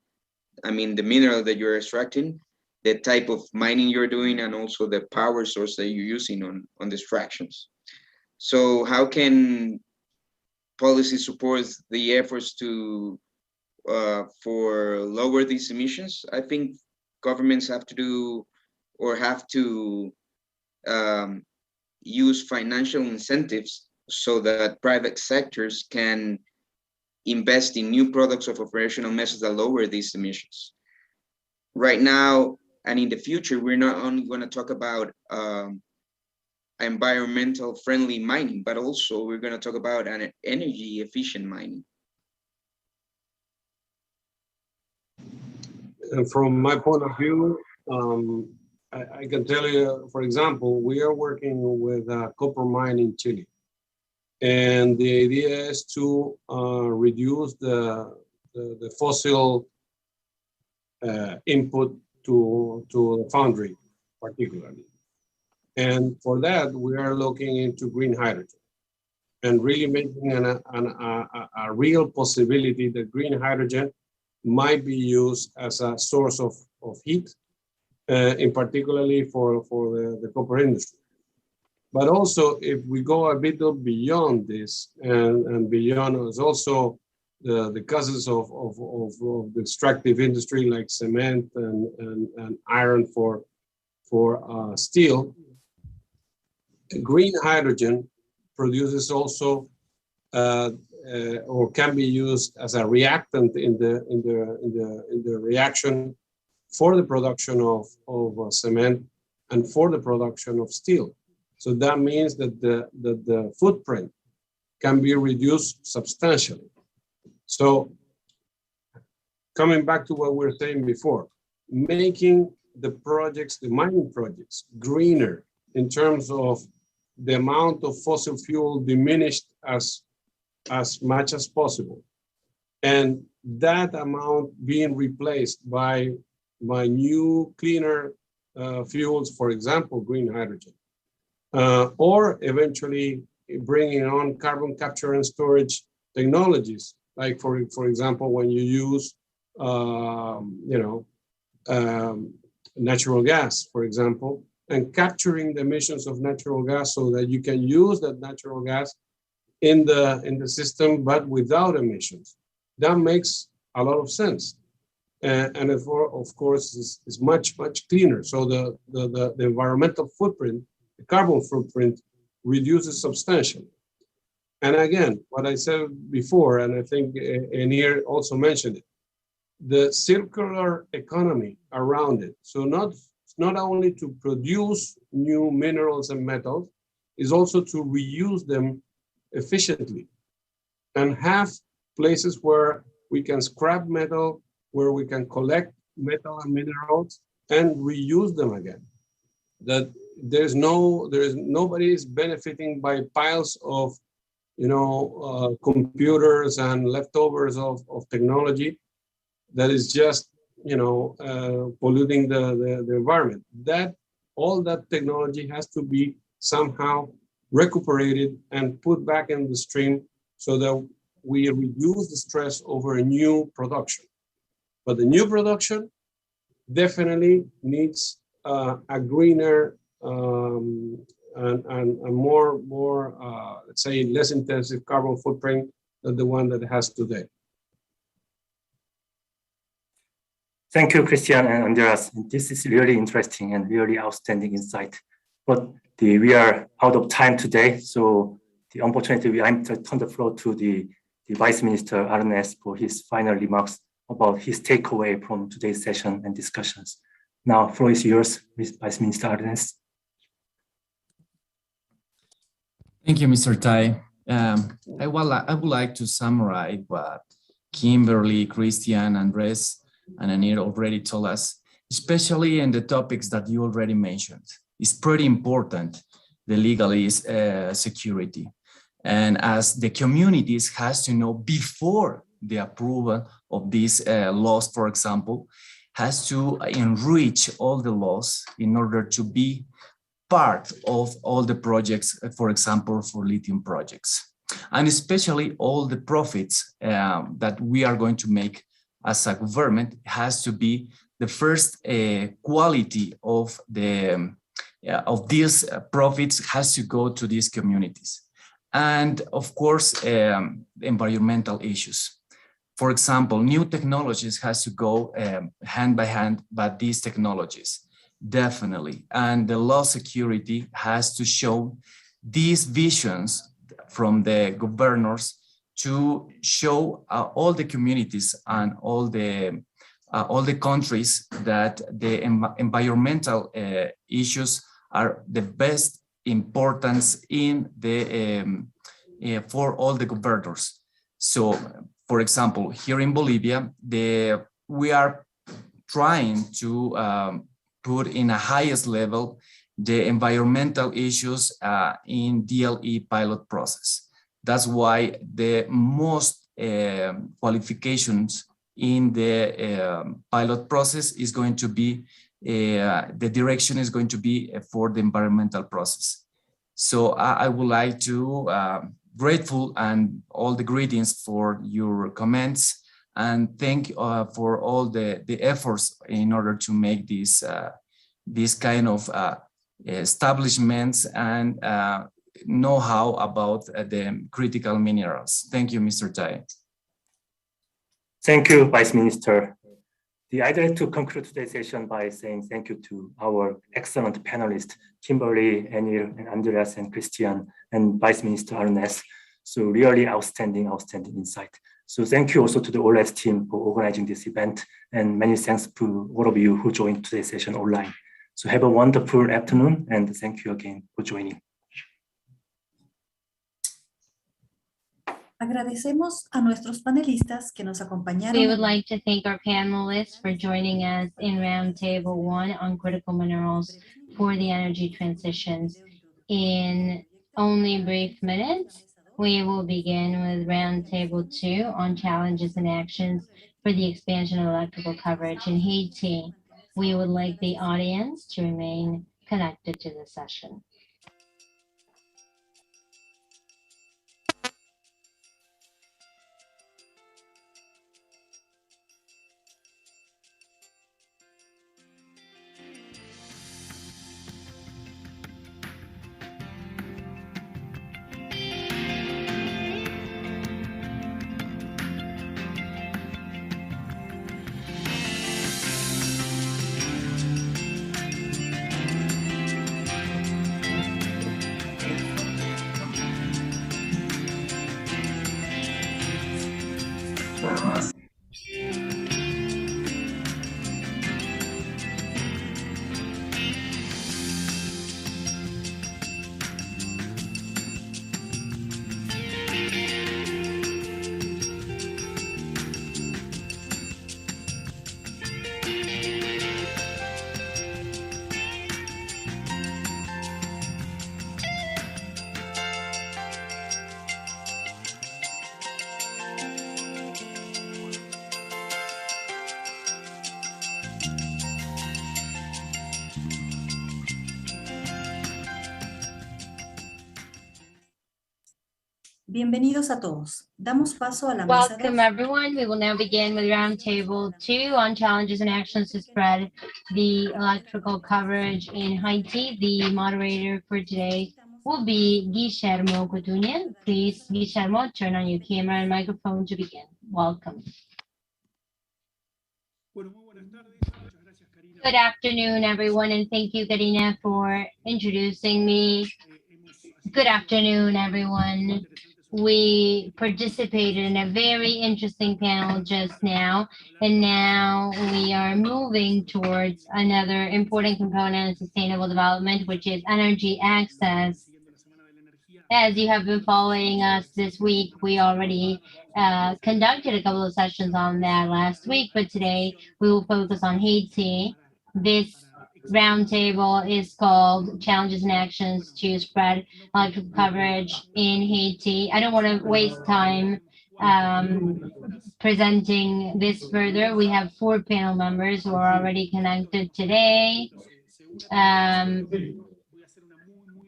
I mean the mineral that you're extracting, the type of mining you're doing, and also the power source that you're using on the extractions. So how can policy support the efforts to for lower these emissions? I think governments have to do or have to use financial incentives so that private sectors can invest in new products of operational methods that lower these emissions. Right now and in the future, we're not only going to talk about environmental friendly mining, but also we're going to talk about an energy efficient mining. And from my point of view, I can tell you, for example, we are working with a copper mine in Chile. And the idea is to reduce the fossil input to the foundry, particularly. And for that, we are looking into green hydrogen and really making a real possibility that green hydrogen might be used as a source of heat, in particularly for the copper industry. But also, if we go a bit beyond this and beyond, is also the causes of the extractive industry like cement and iron for steel. Green hydrogen produces also or can be used as a reactant in the reaction for the production of cement and for the production of steel. So that means that the footprint can be reduced substantially. So coming back to what we were saying before, making the projects, the mining projects, greener in terms of the amount of fossil fuel diminished as much as possible. And that amount being replaced by new, cleaner fuels, for example, green hydrogen. Or eventually bringing on carbon capture and storage technologies, like for example, when you use natural gas, for example, and capturing the emissions of natural gas so that you can use that natural gas in the system, but without emissions. That makes a lot of sense, and of course is much cleaner. So the environmental footprint, the carbon footprint, reduces substantially. And again, what I said before, and I think Enir also mentioned it, the circular economy around it. So not only to produce new minerals and metals, is also to reuse them efficiently and have places where we can scrap metal, where we can collect metal and minerals and reuse them again. That nobody is benefiting by piles of computers and leftovers of technology that is just polluting the environment. That all that technology has to be somehow recuperated and put back in the stream so that we reduce the stress over a new production. But the new production definitely needs a greener and more let's say less intensive carbon footprint than the one that it has today. Thank you, Christian and Andreas. This is really interesting and really outstanding insight. But we are out of time today, so unfortunately, I'm to turn the floor to the Vice Minister Arnes for his final remarks about his takeaway from today's session and discussions. Now, floor is yours, Vice Minister Arnes. Thank you, Mr. Tai. I would like to summarize what Kimberly, Christian, Andres, and Anir already told us, especially in the topics that you already mentioned. It's pretty important, the legal security. And as the communities has to know before the approval of these laws, for example, has to enrich all the laws in order to be part of all the projects, for example, for lithium projects. And especially all the profits that we are going to make as a government has to be the first quality of these profits has to go to these communities. And of course, environmental issues. For example, new technologies has to go hand by hand, but these technologies, definitely. And the law security has to show these visions from the governors to show all the communities and all the countries that the environmental issues are the best importance in the for all the governors. So, for example, here in Bolivia, we are trying to put in a highest level the environmental issues in DLE pilot process. That's why the most qualifications in the pilot process is going to be, the direction is going to be for the environmental process. So I would like to grateful and all the greetings for your comments, and thank for all the efforts in order to make this kind of establishments and know-how about the critical minerals. Thank you, Mr. Tai. Thank you, Vice Minister. I'd like to conclude today's session by saying thank you to our excellent panelists, Kimberly, Anil, and Andreas, and Christian, and Vice Minister Arnes. So really outstanding insight. So thank you also to the OLS team for organizing this event, and many thanks to all of you who joined today's session online. So have a wonderful afternoon, and thank you again for joining. Agradecemos a nuestros panelistas que nos acompañaron. We would like to thank our panelists for joining us in Roundtable 1 on critical minerals for the energy transitions. In only brief minutes, we will begin with Roundtable 2 on challenges and actions for the expansion of electrical coverage in Haiti. We would like the audience to remain connected to the session. Bienvenidos a todos. Damos paso a la mesa Welcome 2. everyone. We will now begin with Roundtable 2 on challenges and actions to spread the electrical coverage in Haiti. The moderator for today will be Guillermo Coutunian. Please, Guillermo, turn on your camera and microphone to begin. Welcome. Good afternoon, everyone, and thank you, Karina, for introducing me. Good afternoon, everyone. We participated in a very interesting panel just now, and now we are moving towards another important component of sustainable development, which is energy access. As you have been following us this week, we already conducted a couple of sessions on that last week, but today we will focus on Haiti. This roundtable is called Challenges and Actions to Spread Electrical Coverage in Haiti. I don't want to waste time presenting this further. We have 4 panel members who are already connected today.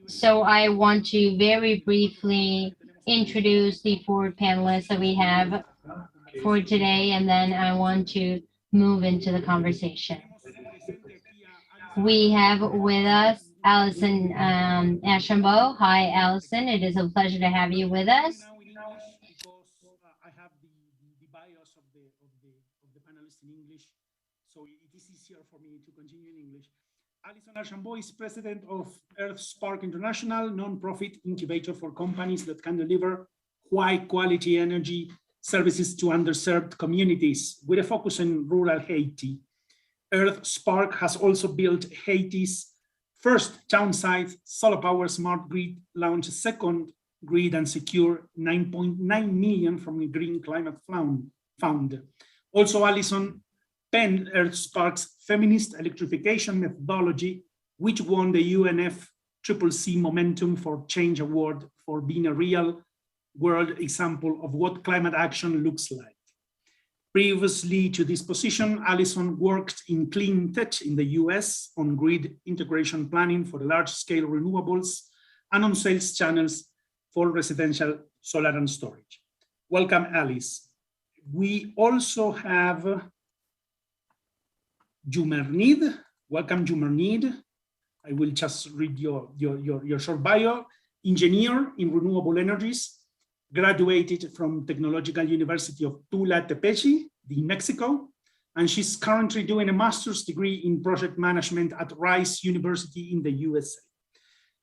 So I want to very briefly introduce the 4 panelists that we have for today, and then I want to move into the conversation. We have with us Alison Ashambo. Hi, Alison. It is a pleasure to have you with us. I have the bios of the panelists in English, so it is easier for me to continue in English. Alison Archambault is president of Earth Spark International, non-profit incubator for companies that can deliver high-quality energy services to underserved communities with a focus on rural Haiti. Earth Spark has also built Haiti's first town-side solar power smart grid, launched a second grid, and secure 9.9 million from the Green Climate Fund. Also, Alison penned Earth Spark's feminist electrification methodology, which won the UNFCCC Momentum for Change Award for being a real world example of what climate action looks like. Previously to this position, Alison worked in clean tech in the US on grid integration planning for large-scale renewables and on sales channels for residential solar and storage. Welcome, Alice. We also have Jumernid. Welcome, Jumernid. I will just read your short bio. Engineer in renewable energies, graduated from Technological University of Tula Tepeji in Mexico, and she's currently doing a master's degree in project management at Rice University in the USA.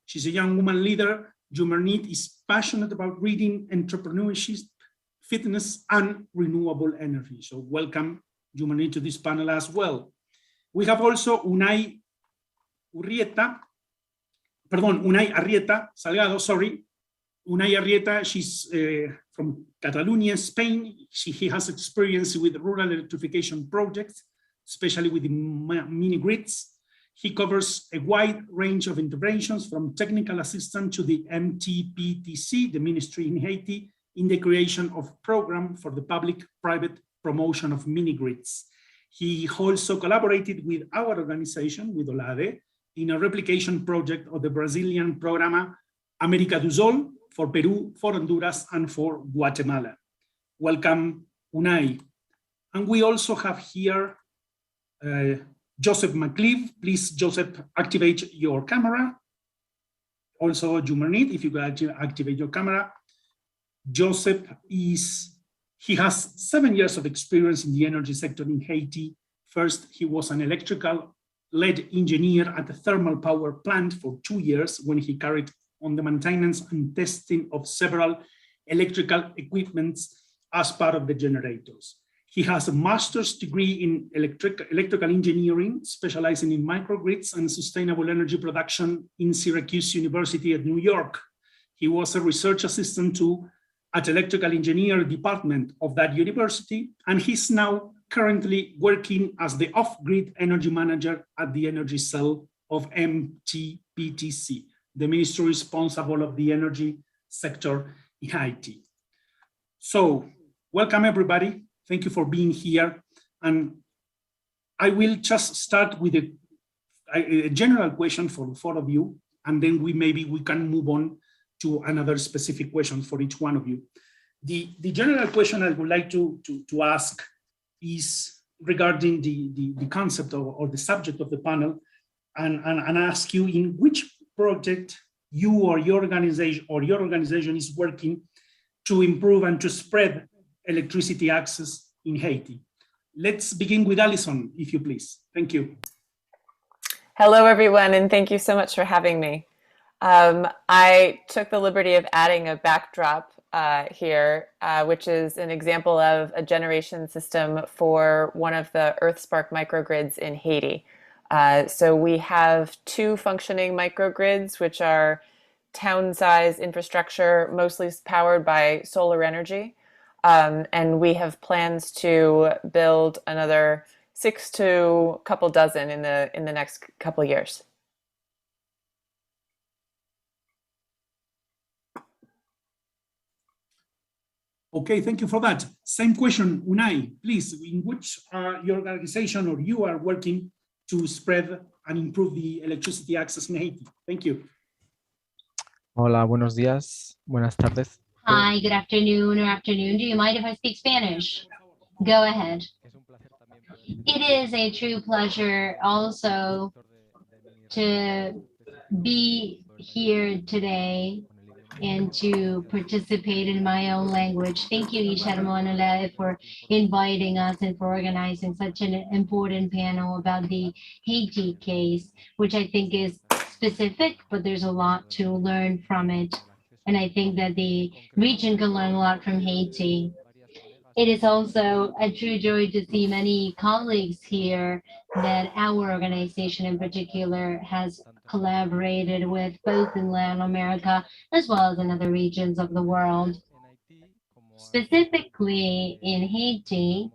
She's a young woman leader. Jumernid is passionate about reading, entrepreneurship, fitness, and renewable energy. So welcome, Jumernid, to this panel as well. We have also Unai Arrieta Salgado, sorry. Unai Arrieta, she's from Catalonia, Spain. He has experience with rural electrification projects, especially with the mini grids. He covers a wide range of interventions from technical assistance to the MTPTC, the ministry in Haiti, in the creation of program for the public-private promotion of mini grids. He also collaborated with our organization, with OLADE, in a replication project of the Brazilian Programa América do Sol for Peru, for Honduras, and for Guatemala. Welcome, Unai. And we also have here Joseph McLeave. Please, Joseph, activate your camera. Also, Jumernid, if you could activate your camera. Joseph he has 7 years of experience in the energy sector in Haiti. First, he was an electrical-led engineer at a thermal power plant for 2 years when he carried on the maintenance and testing of several electrical equipments as part of the generators. He has a master's degree in electrical engineering, specializing in microgrids and sustainable energy production in Syracuse University at New York. He was a research assistant at electrical engineer department of that university, and he's now currently working as the off-grid energy manager at the energy cell of MTPTC, the ministry responsible of the energy sector in Haiti. So, welcome everybody. Thank you for being here. And I will just start with a general question for the four of you, and then maybe we can move on to another specific question for each one of you. The general question I would like to ask is regarding the concept or the subject of the panel, and ask you in which project you or your organization is working to improve and to spread electricity access in Haiti. Let's begin with Alison, if you please. Thank you. Hello, everyone, and thank you so much for having me. I took the liberty of adding a backdrop here, which is an example of a generation system for one of the EarthSpark microgrids in Haiti. So we have 2 functioning microgrids, which are town-size infrastructure, mostly powered by solar energy. And we have plans to build another 6 to a couple dozen in the next couple of years. Okay, thank you for that. Same question, Unai, please, in which your organization or you are working to spread and improve the electricity access in Haiti? Thank you. Hola, buenos días, buenas tardes. Hi, good afternoon or afternoon. Do you mind if I speak Spanish? Go ahead. It is a true pleasure also to be here today and to participate in my own language. Thank you, Guillermo and Olade, for inviting us and for organizing such an important panel about the Haiti case, which I think is specific, but there's a lot to learn from it. And I think that the region can learn a lot from Haiti. It is also a true joy to see many colleagues here that our organization in particular has collaborated with, both in Latin America as well as in other regions of the world. Specifically in Haiti,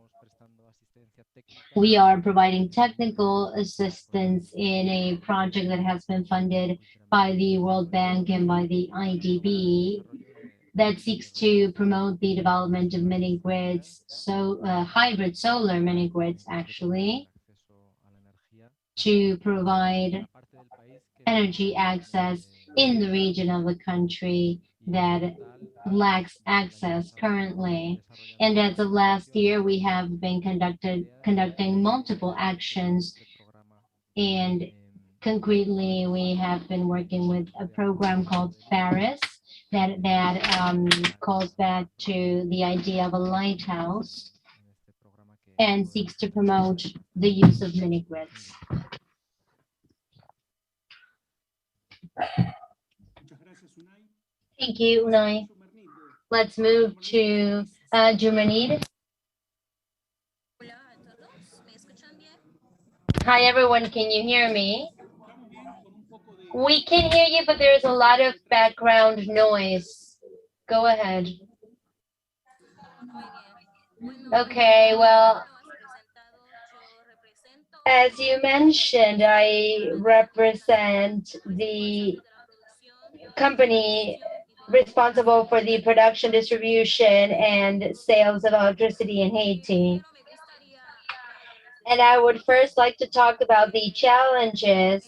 we are providing technical assistance in a project that has been funded by the World Bank and by the IDB. that seeks to promote the development of mini grids, so hybrid solar mini grids actually, to provide energy access in the region of the country that lacks access currently. And as of last year, we have been conducting multiple actions, and concretely, we have been working with a program called VIII that calls back to the idea of a lighthouse and seeks to promote the use of mini grids. Thank you, Unai. Let's move to Jumanid. Hi, everyone. Can you hear me? We can hear you, but there's a lot of background noise. Go ahead. Okay, well, as you mentioned, I represent the company responsible for the production, distribution, and sales of electricity in Haiti. And I would first like to talk about the challenges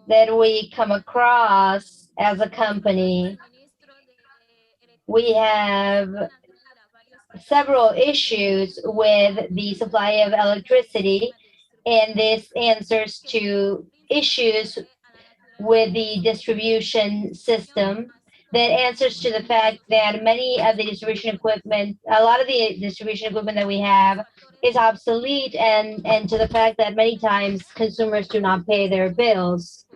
that we come across as a company. We have several issues with the supply of electricity, and this answers to issues with the distribution system, that answers to the fact that many of the distribution equipment, a lot of the distribution equipment that we have is obsolete, and to the fact that many times consumers do not pay their bills.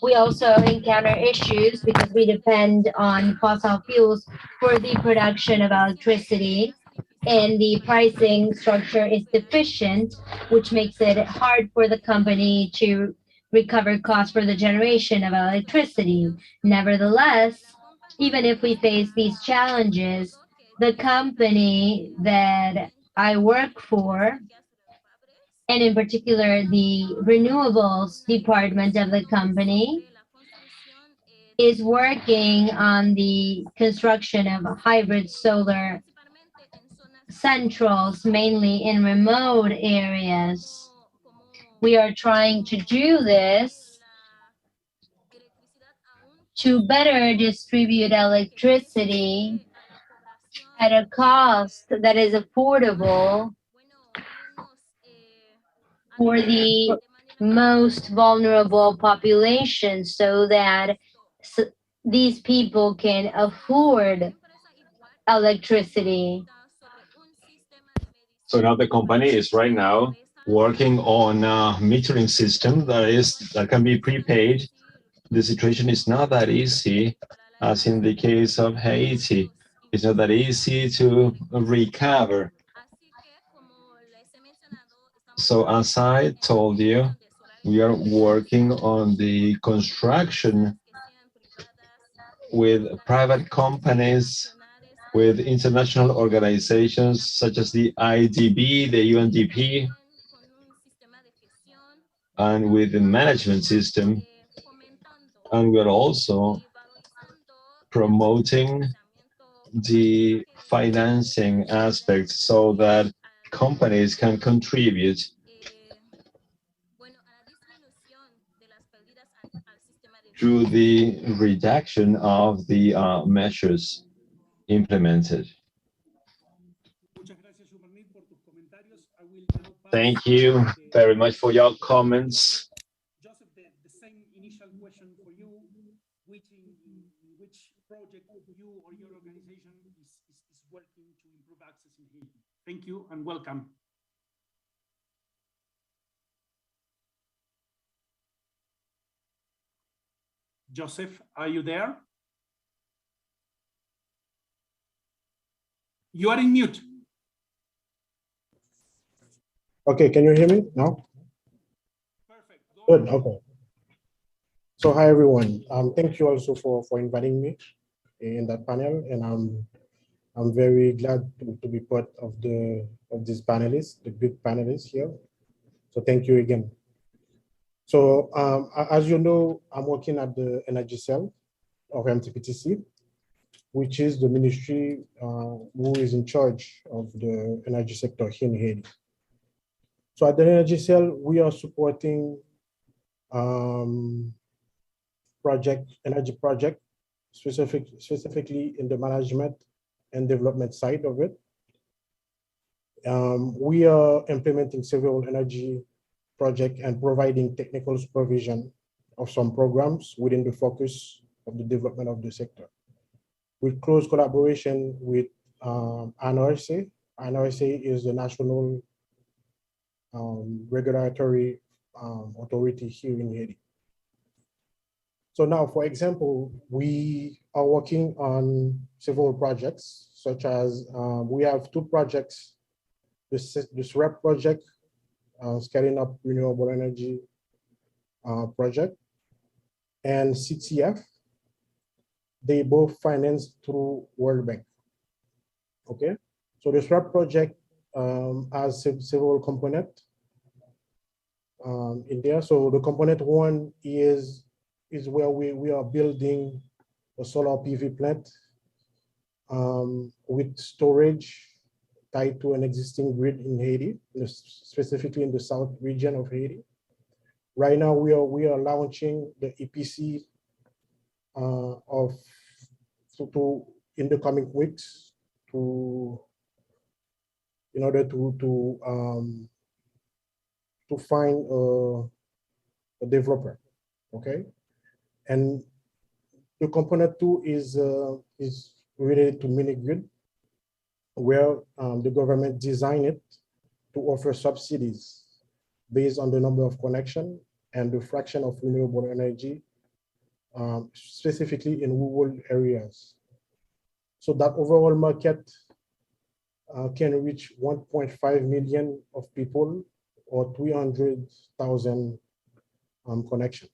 We also encounter issues because we depend on fossil fuels for the production of electricity, and the pricing structure is deficient, which makes it hard for the company to recover costs for the generation of electricity. Nevertheless, even if we face these challenges, the company that I work for, and in particular the renewables department of the company, is working on the construction of hybrid solar centrals, mainly in remote areas. We are trying to do this to better distribute electricity at a cost that is affordable for the most vulnerable populations, so that these people can afford electricity. So now the company is right now working on a metering system that can be prepaid. The situation is not that easy, as in the case of Haiti. It's not that easy to recover. So as I told you, we are working on the construction with private companies, with international organizations such as the IDB, the UNDP, and with the management system. And we're also promoting the financing aspect so that companies can contribute through the reduction of the measures implemented. Thank you very much for your comments. Joseph, the same initial question for you, which project you or your organization is working to improve access in Haiti? Thank you and welcome. Joseph, are you there? You are in mute. Okay, can you hear me now? Perfect. Good, okay. So hi everyone. Thank you also for inviting me in that panel, and I'm very glad to be part of these panelists, the good panelists here. So thank you again. So as you know, I'm working at the energy cell of MTPTC, which is the ministry who is in charge of the energy sector here in Haiti. So at the Energy Cell, we are supporting energy project, specifically in the management and development side of it. We are implementing several energy projects and providing technical supervision of some programs within the focus of the development of the sector. With close collaboration with NRC. NRC is the national regulatory authority here in Haiti. So now, for example, we are working on several projects, such as we have two projects, the SREP project, scaling up renewable energy project, and CTF. They both financed through World Bank. Okay, so the SREP project has several components in there. So the component one is where we are building a solar PV plant with storage tied to an existing grid in Haiti, specifically in the south region of Haiti. Right now, we are launching the EPC in the coming weeks in order to find a developer. Okay, and the component two is related to mini grid, where the government designed it to offer subsidies based on the number of connections and the fraction of renewable energy, specifically in rural areas. So that overall market can reach 1.5 million of people or 300,000 connections.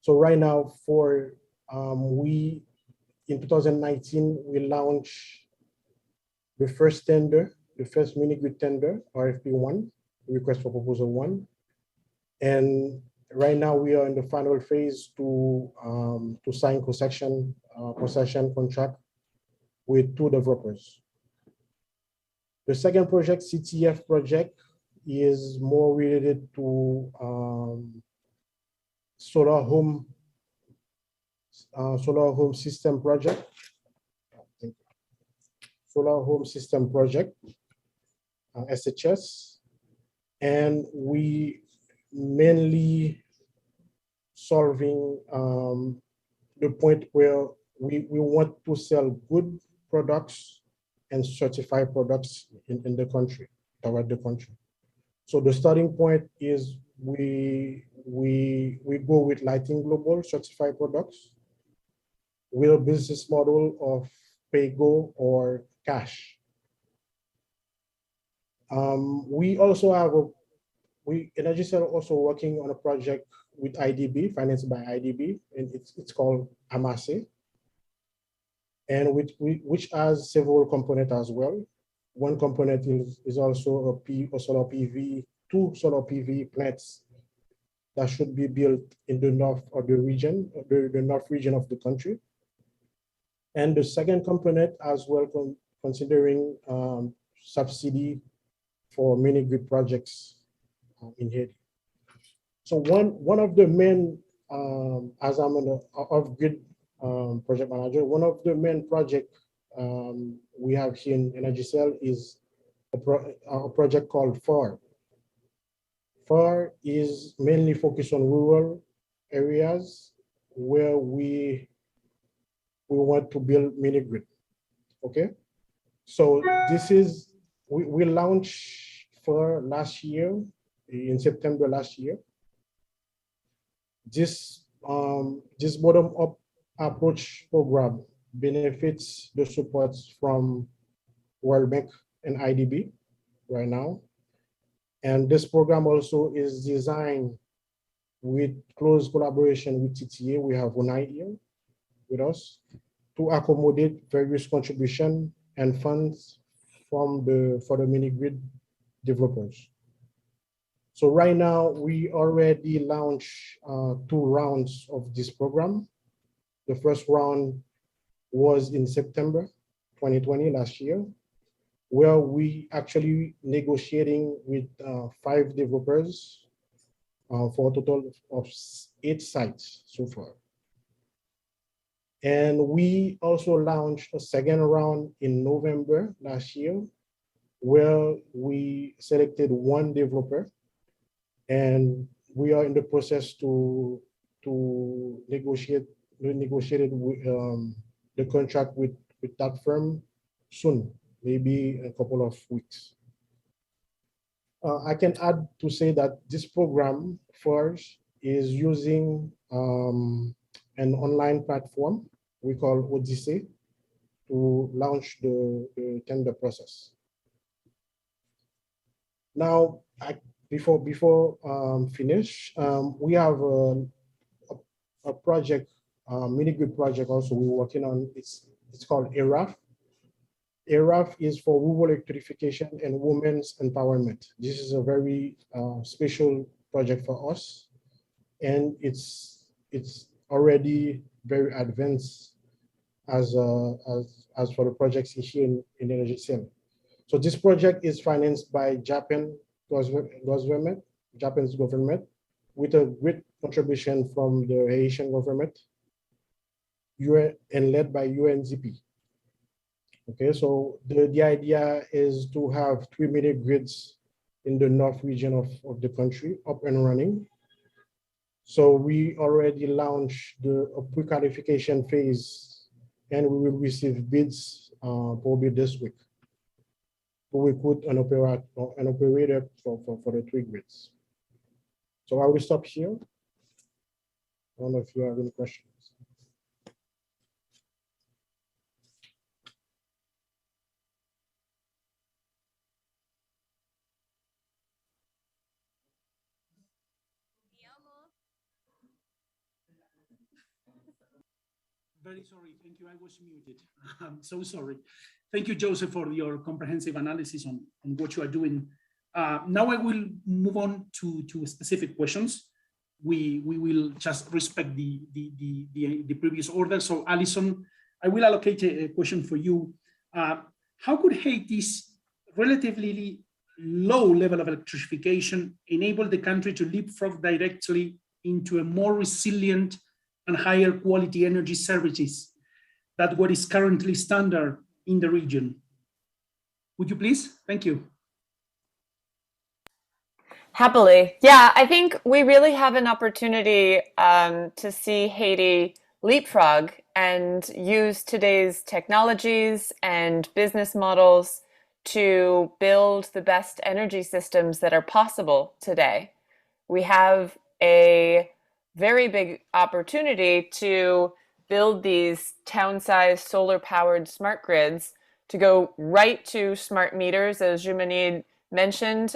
So right now, in 2019, we launched the first tender, the first mini grid tender, RFP1, request for proposal 1. And right now we are in the final phase to sign concession contract with 2 developers. The second project, CTF project, is more related to solar home system project. Solar home system project, SHS, and we mainly solving the point where we want to sell good products and certified products in the country, toward the country. So the starting point is we go with Lighting Global certified products with a business model of pay-go or cash. We also have Energy Cell also working on a project with IDB, financed by IDB, and it's called Amase, and which has several components as well. One component is also a solar PV, 2 solar PV plants that should be built in the north of the region, the north region of the country. And the second component as well, considering subsidy for mini grid projects in Haiti. So one of the main, as I'm an off-grid project manager, one of the main project we have here in Energy Cell is a project called FAR. FAR is mainly focused on rural areas where we want to build mini grid. Okay, so this is we launched FAR last year in September last year. This bottom-up approach program benefits the support from World Bank and IDB right now. And this program also is designed with close collaboration with TTA. We have UNITE here with us to accommodate various contributions and funds for the mini grid developers. So right now we already launched 2 rounds of this program. The first round was in September 2020, last year, where we actually negotiating with 5 developers for a total of 8 sites so far. And we also launched a second round in November last year, where we selected 1 developer, and we are in the process to negotiate the contract with that firm soon, maybe a couple of weeks. I can add to say that this program first is using an online platform we call Odyssey to launch the tender process. Now, before finish, we have a project, mini grid project also we're working on. It's called ERAF. ERAF is for rural electrification and women's empowerment. This is a very special project for us, and it's already very advanced as for the projects here in Energía. So this project is financed by Japanese government, with a great contribution from the Haitian government, and led by UNDP. Okay, so the idea is to have 3 mini grids in the north region of the country up and running. So we already launched the pre-qualification phase, and we will receive bids probably this week to recruit an operator for the 3 grids. So I will stop here. I don't know if you have any questions. Very sorry, thank you, I was muted. I'm so sorry. Thank you, Joseph, for your comprehensive analysis on what you are doing. Now I will move on to specific questions. We will just respect the previous order. So Alison, I will allocate a question for you. How could Haiti's relatively low level of electrification enable the country to leapfrog directly into a more resilient and higher quality energy services than what is currently standard in the region? Would you please? Thank you. Happily. Yeah, I think we really have an opportunity to see Haiti leapfrog and use today's technologies and business models to build the best energy systems that are possible today. We have a very big opportunity to build these town-sized solar-powered smart grids to go right to smart meters, as Jumanid mentioned.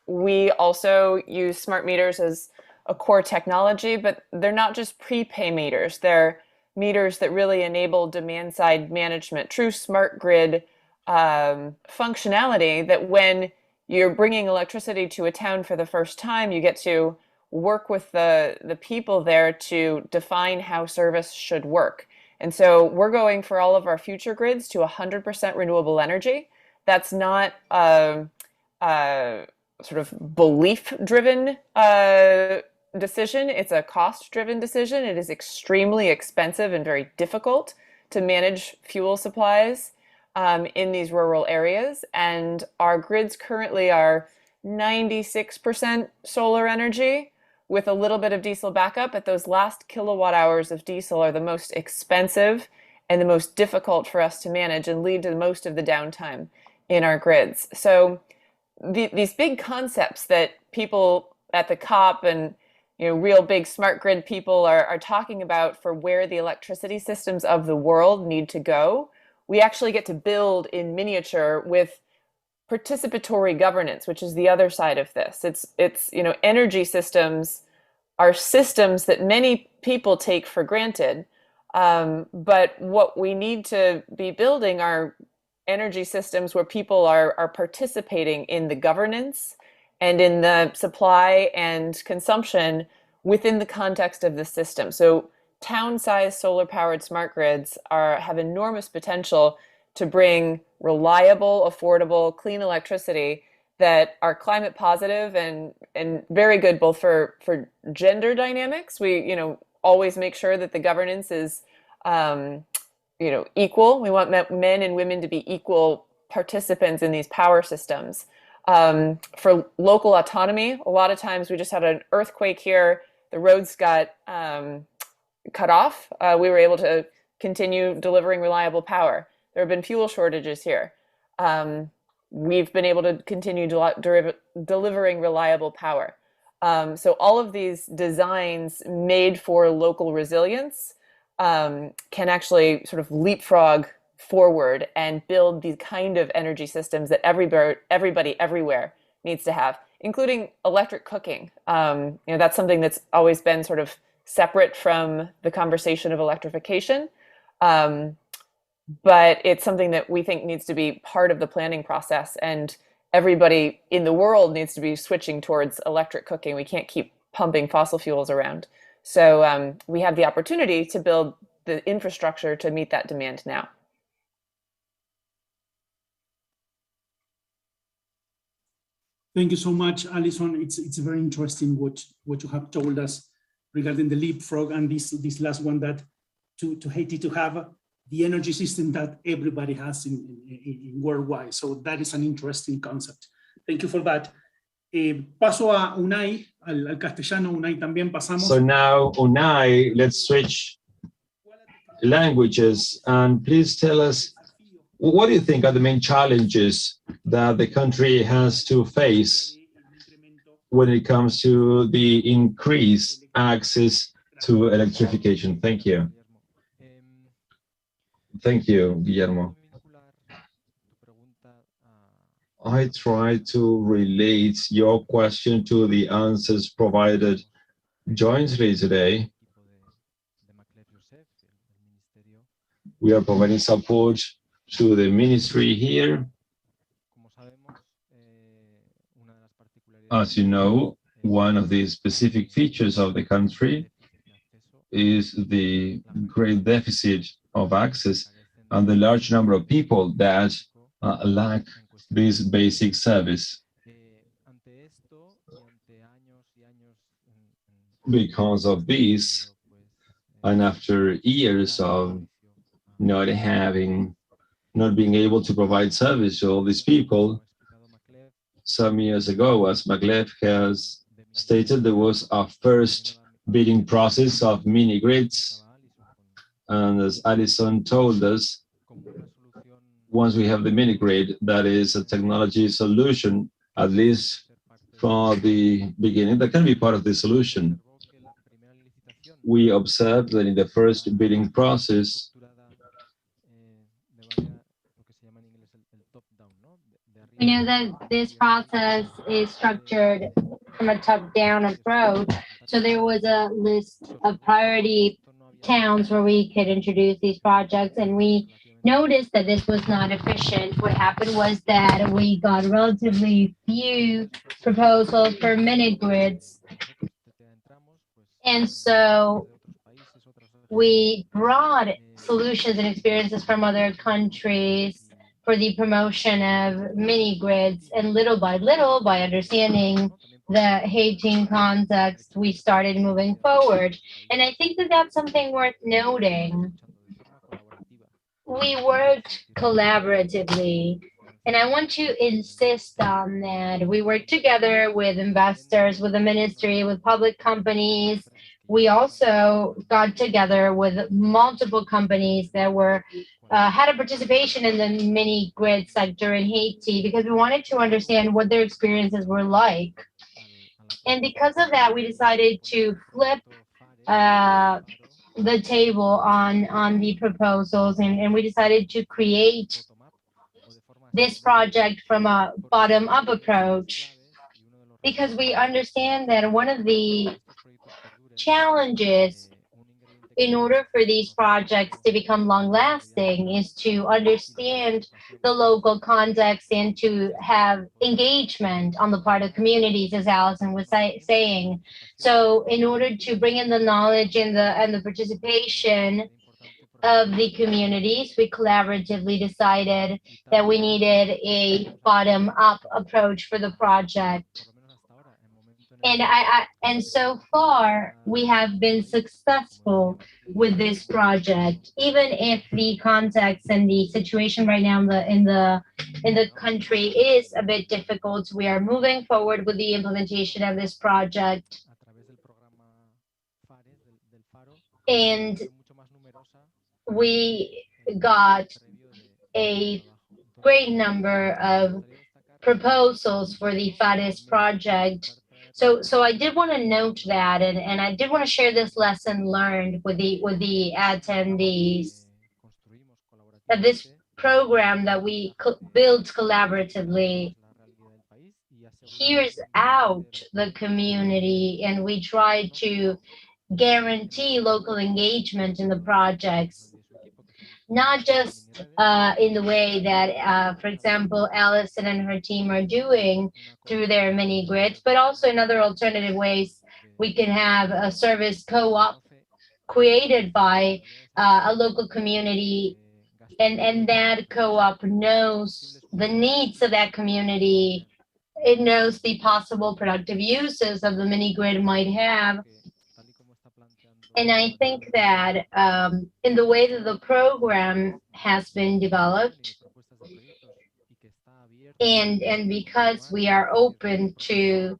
We also use smart meters as a core technology, but they're not just prepay meters. They're meters that really enable demand-side management, true smart grid functionality, that when you're bringing electricity to a town for the first time, you get to work with the people there to define how service should work. And so we're going for all of our future grids to 100% renewable energy. That's not a sort of belief-driven decision. It's a cost-driven decision. It is extremely expensive and very difficult to manage fuel supplies in these rural areas. And our grids currently are 96% solar energy, with a little bit of diesel backup, but those last kilowatt hours of diesel are the most expensive and the most difficult for us to manage and lead to most of the downtime in our grids. So these big concepts that people at the COP and real big smart grid people are talking about for where the electricity systems of the world need to go, we actually get to build in miniature with participatory governance, which is the other side of this. It's energy systems are systems that many people take for granted, but what we need to be building are energy systems where people are participating in the governance and in the supply and consumption within the context of the system. So town-sized solar-powered smart grids have enormous potential to bring reliable, affordable, clean electricity that are climate positive and very good both for gender dynamics. We always make sure that the governance is equal. We want men and women to be equal participants in these power systems. For local autonomy, a lot of times we just had an earthquake here, the roads got cut off. We were able to continue delivering reliable power. There have been fuel shortages here. We've been able to continue delivering reliable power. So all of these designs made for local resilience can actually sort of leapfrog forward and build the kind of energy systems that everybody everywhere needs to have, including electric cooking. That's something that's always been sort of separate from the conversation of electrification. But it's something that we think needs to be part of the planning process, and everybody in the world needs to be switching towards electric cooking. We can't keep pumping fossil fuels around. So we have the opportunity to build the infrastructure to meet that demand now. Thank you so much, Alison. It's very interesting what you have told us regarding the leapfrog and this last one, that to Haiti to have the energy system that everybody has in worldwide. So that is an interesting concept. Thank you for that. Paso a Unai, al castellano. Unai, también pasamos. So now, Unai, let's switch languages, and please tell us, what do you think are the main challenges that the country has to face when it comes to the increased access to electrification? Thank you. Thank you, Guillermo. I try to relate your question to the answers provided jointly today. We are providing support to the ministry here. As you know, one of the specific features of the country is the great deficit of access and the large number of people that lack this basic service. Because of this, and after years of not being able to provide service to all these people, some years ago, as Maglev has stated, there was a first bidding process of mini grids. And as Alison told us, once we have the mini grid, that is a technology solution, at least for the beginning, that can be part of the solution. We observed that in the first bidding process, we know that this process is structured from a top-down approach. So there was a list of priority towns where we could introduce these projects, and we noticed that this was not efficient. What happened was that we got relatively few proposals for mini grids. And so we brought solutions and experiences from other countries for the promotion of mini grids, and little by little, by understanding the Haitian context, we started moving forward. And I think that that's something worth noting. We worked collaboratively, and I want to insist on that. We worked together with investors, with the ministry, with public companies. We also got together with multiple companies that were had a participation in the mini grid sector in Haiti, because we wanted to understand what their experiences were like. And because of that, we decided to flip the table on the proposals, and we decided to create this project from a bottom-up approach, because we understand that one of the challenges in order for these projects to become long-lasting is to understand the local context and to have engagement on the part of communities, as Allison was saying. So in order to bring in the knowledge and the participation of the communities, we collaboratively decided that we needed a bottom-up approach for the project. And so far, we have been successful with this project, even if the context and the situation right now in the country is a bit difficult. We are moving forward with the implementation of this project. And we got a great number of proposals for the FARES project. So I did want to note that, and I did want to share this lesson learned with the attendees, that this program that we built collaboratively hears out the community, and we try to guarantee local engagement in the projects, not just in the way that, for example, Allison and her team are doing through their mini grids, but also in other alternative ways. We can have a service co-op created by a local community, and that co-op knows the needs of that community. It knows the possible productive uses of the mini grid might have. And I think that in the way that the program has been developed, and because we are open to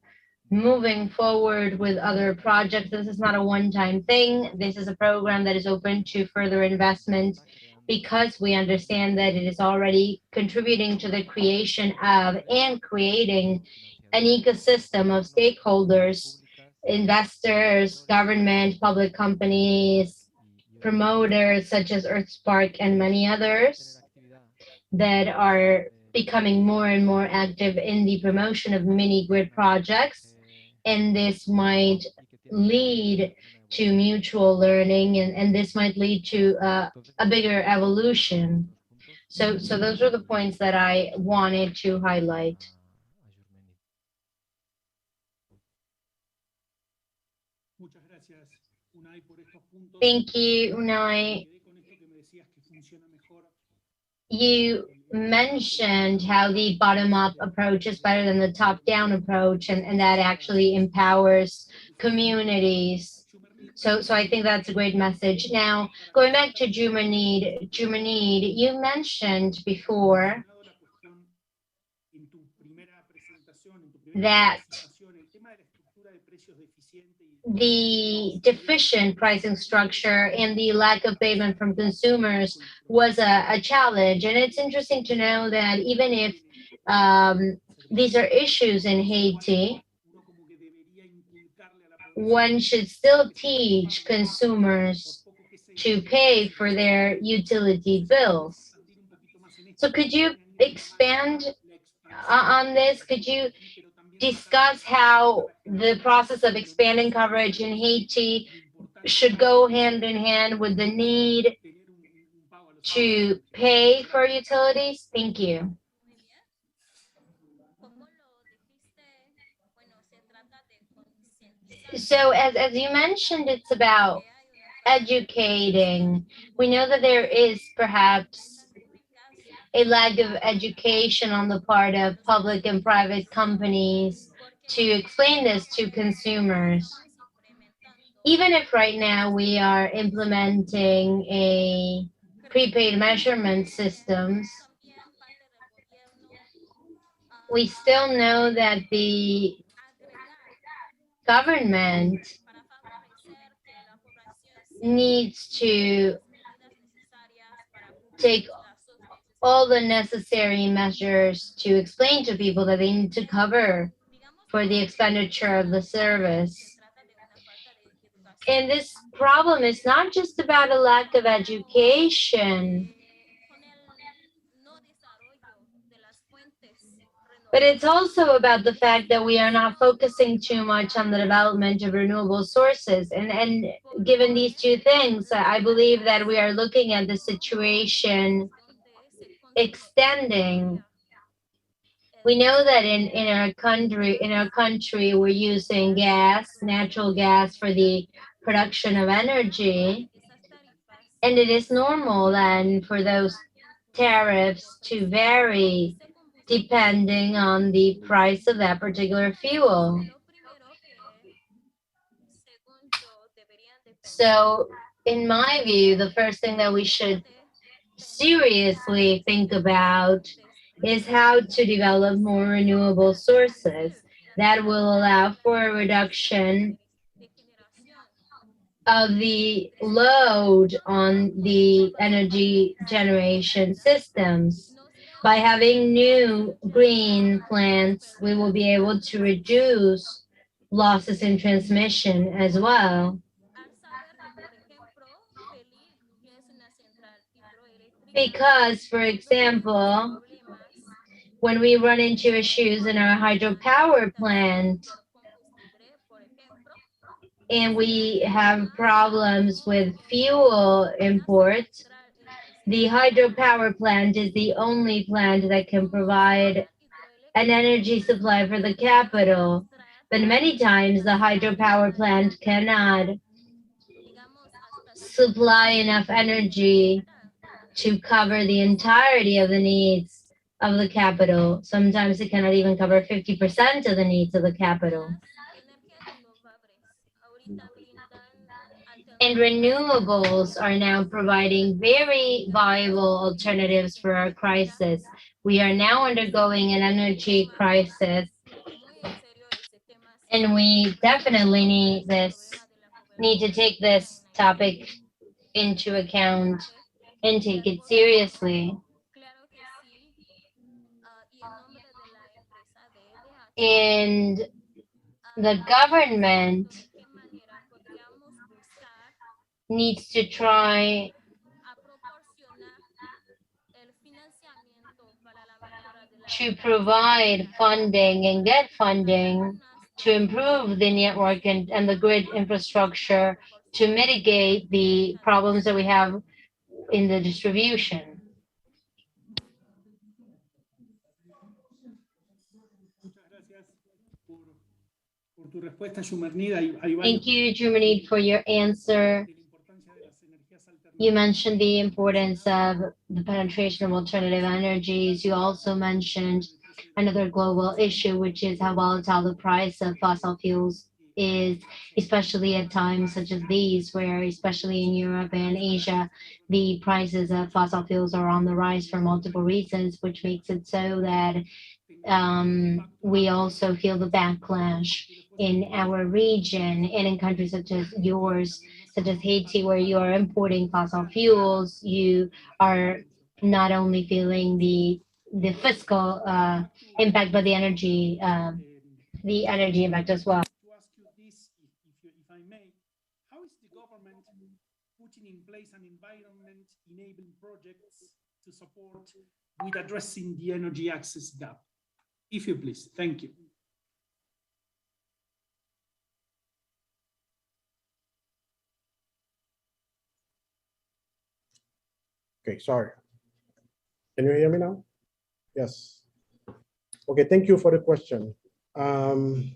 moving forward with other projects, this is not a one-time thing. This is a program that is open to further investment, because we understand that it is already contributing to the creation of and creating an ecosystem of stakeholders, investors, government, public companies, promoters such as EarthSpark and many others that are becoming more and more active in the promotion of mini grid projects. And this might lead to mutual learning, and this might lead to a bigger evolution. So those are the points that I wanted to highlight. Thank you, Unai. You mentioned how the bottom-up approach is better than the top-down approach, and that actually empowers communities. So I think that's a great message. Now, going back to Jumanid, you mentioned before that the deficient pricing structure and the lack of payment from consumers was a challenge. And it's interesting to know that even if these are issues in Haiti, one should still teach consumers to pay for their utility bills. So could you expand on this? Could you discuss how the process of expanding coverage in Haiti should go hand in hand with the need to pay for utilities? Thank you. So as you mentioned, it's about educating. We know that there is perhaps a lack of education on the part of public and private companies to explain this to consumers. Even if right now we are implementing a prepaid measurement systems, we still know that the government needs to take all the necessary measures to explain to people that they need to cover for the expenditure of the service. And this problem is not just about a lack of education. But it's also about the fact that we are not focusing too much on the development of renewable sources. And given these two things, I believe that we are looking at the situation extending. We know that in our country, we're using gas, natural gas, for the production of energy. And it is normal then for those tariffs to vary depending on the price of that particular fuel. So in my view, the first thing that we should seriously think about is how to develop more renewable sources that will allow for a reduction of the load on the energy generation systems. By having new green plants, we will be able to reduce losses in transmission as well. Because, for example, when we run into issues in our hydropower plant, and we have problems with fuel imports, the hydropower plant is the only plant that can provide an energy supply for the capital. But many times the hydropower plant cannot supply enough energy to cover the entirety of the needs of the capital. Sometimes it cannot even cover 50% of the needs of the capital. And renewables are now providing very viable alternatives for our crisis. We are now undergoing an energy crisis, and we definitely need to take this topic into account and take it seriously. And the government needs to try to provide funding and get funding to improve the network and the grid infrastructure to mitigate the problems that we have in the distribution. Thank you, Jumanid, for your answer. You mentioned the importance of the penetration of alternative energies. You also mentioned another global issue, which is how volatile the price of fossil fuels is, especially at times such as these, where especially in Europe and Asia, the prices of fossil fuels are on the rise for multiple reasons, which makes it so that we also feel the backlash in our region and in countries such as yours, such as Haiti, where you are importing fossil fuels. You are not only feeling the fiscal impact, but the energy impact as well. To ask you this, if I may, how is the government putting in place an environment enabling projects to support with addressing the energy access gap? If you please, thank you. Okay, sorry. Can you hear me now? Yes. Okay, thank you for the question. In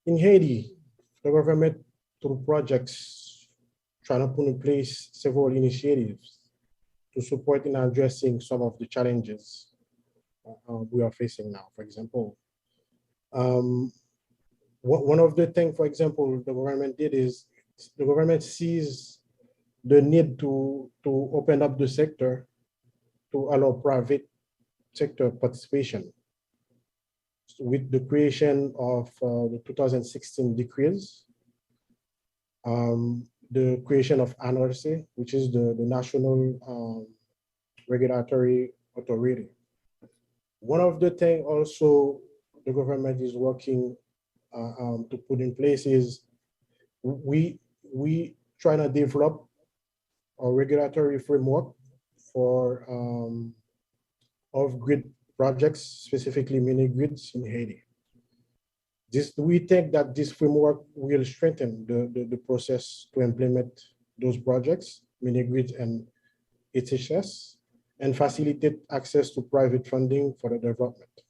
Haiti, the government, through projects, trying to put in place several initiatives to support in addressing some of the challenges we are facing now. For example, one of the things, for example, the government did is the government sees the need to open up the sector to allow private sector participation. So with the creation of the 2016 decrees, the creation of NRC, which is the National Regulatory Authority. One of the things also the government is working to put in place is we trying to develop a regulatory framework for off-grid projects, specifically mini grids in Haiti. We think that this framework will strengthen the process to implement those projects, mini grids and HHS, and facilitate access to private funding for the development.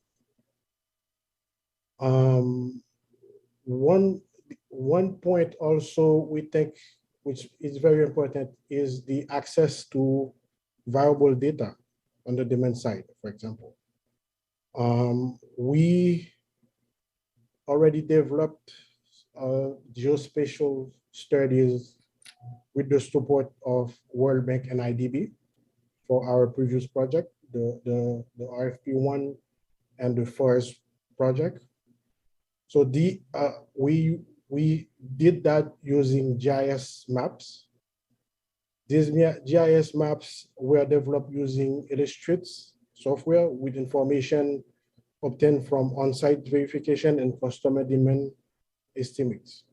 One point also we think, which is very important, is the access to viable data on the demand side, for example. We already developed geospatial studies with the support of World Bank and IDB for our previous project, the RFP1 and the forest project. So we did that using GIS maps. These GIS maps were developed using Illustrate software with information obtained from on-site verification and customer demand estimates.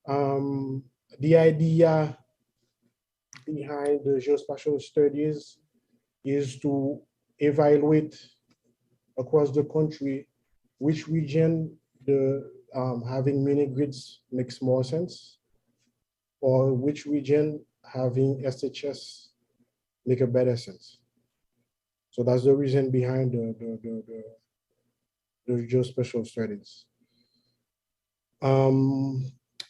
The idea behind the geospatial studies is to evaluate across the country which region having mini grids makes more sense, or which region having SHS make a better sense. So that's the reason behind the geospatial studies.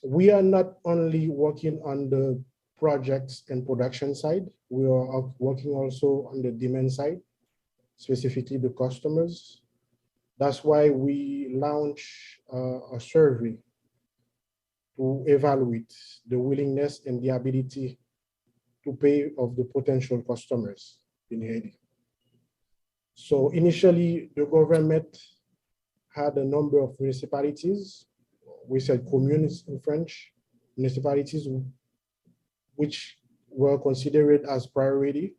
We are not only working on the projects and production side, we are working also on the demand side, specifically the customers. That's why we launch a survey to evaluate the willingness and the ability to pay of the potential customers in Haiti. So initially, the government had a number of municipalities, we said communes in French, municipalities which were considered as priority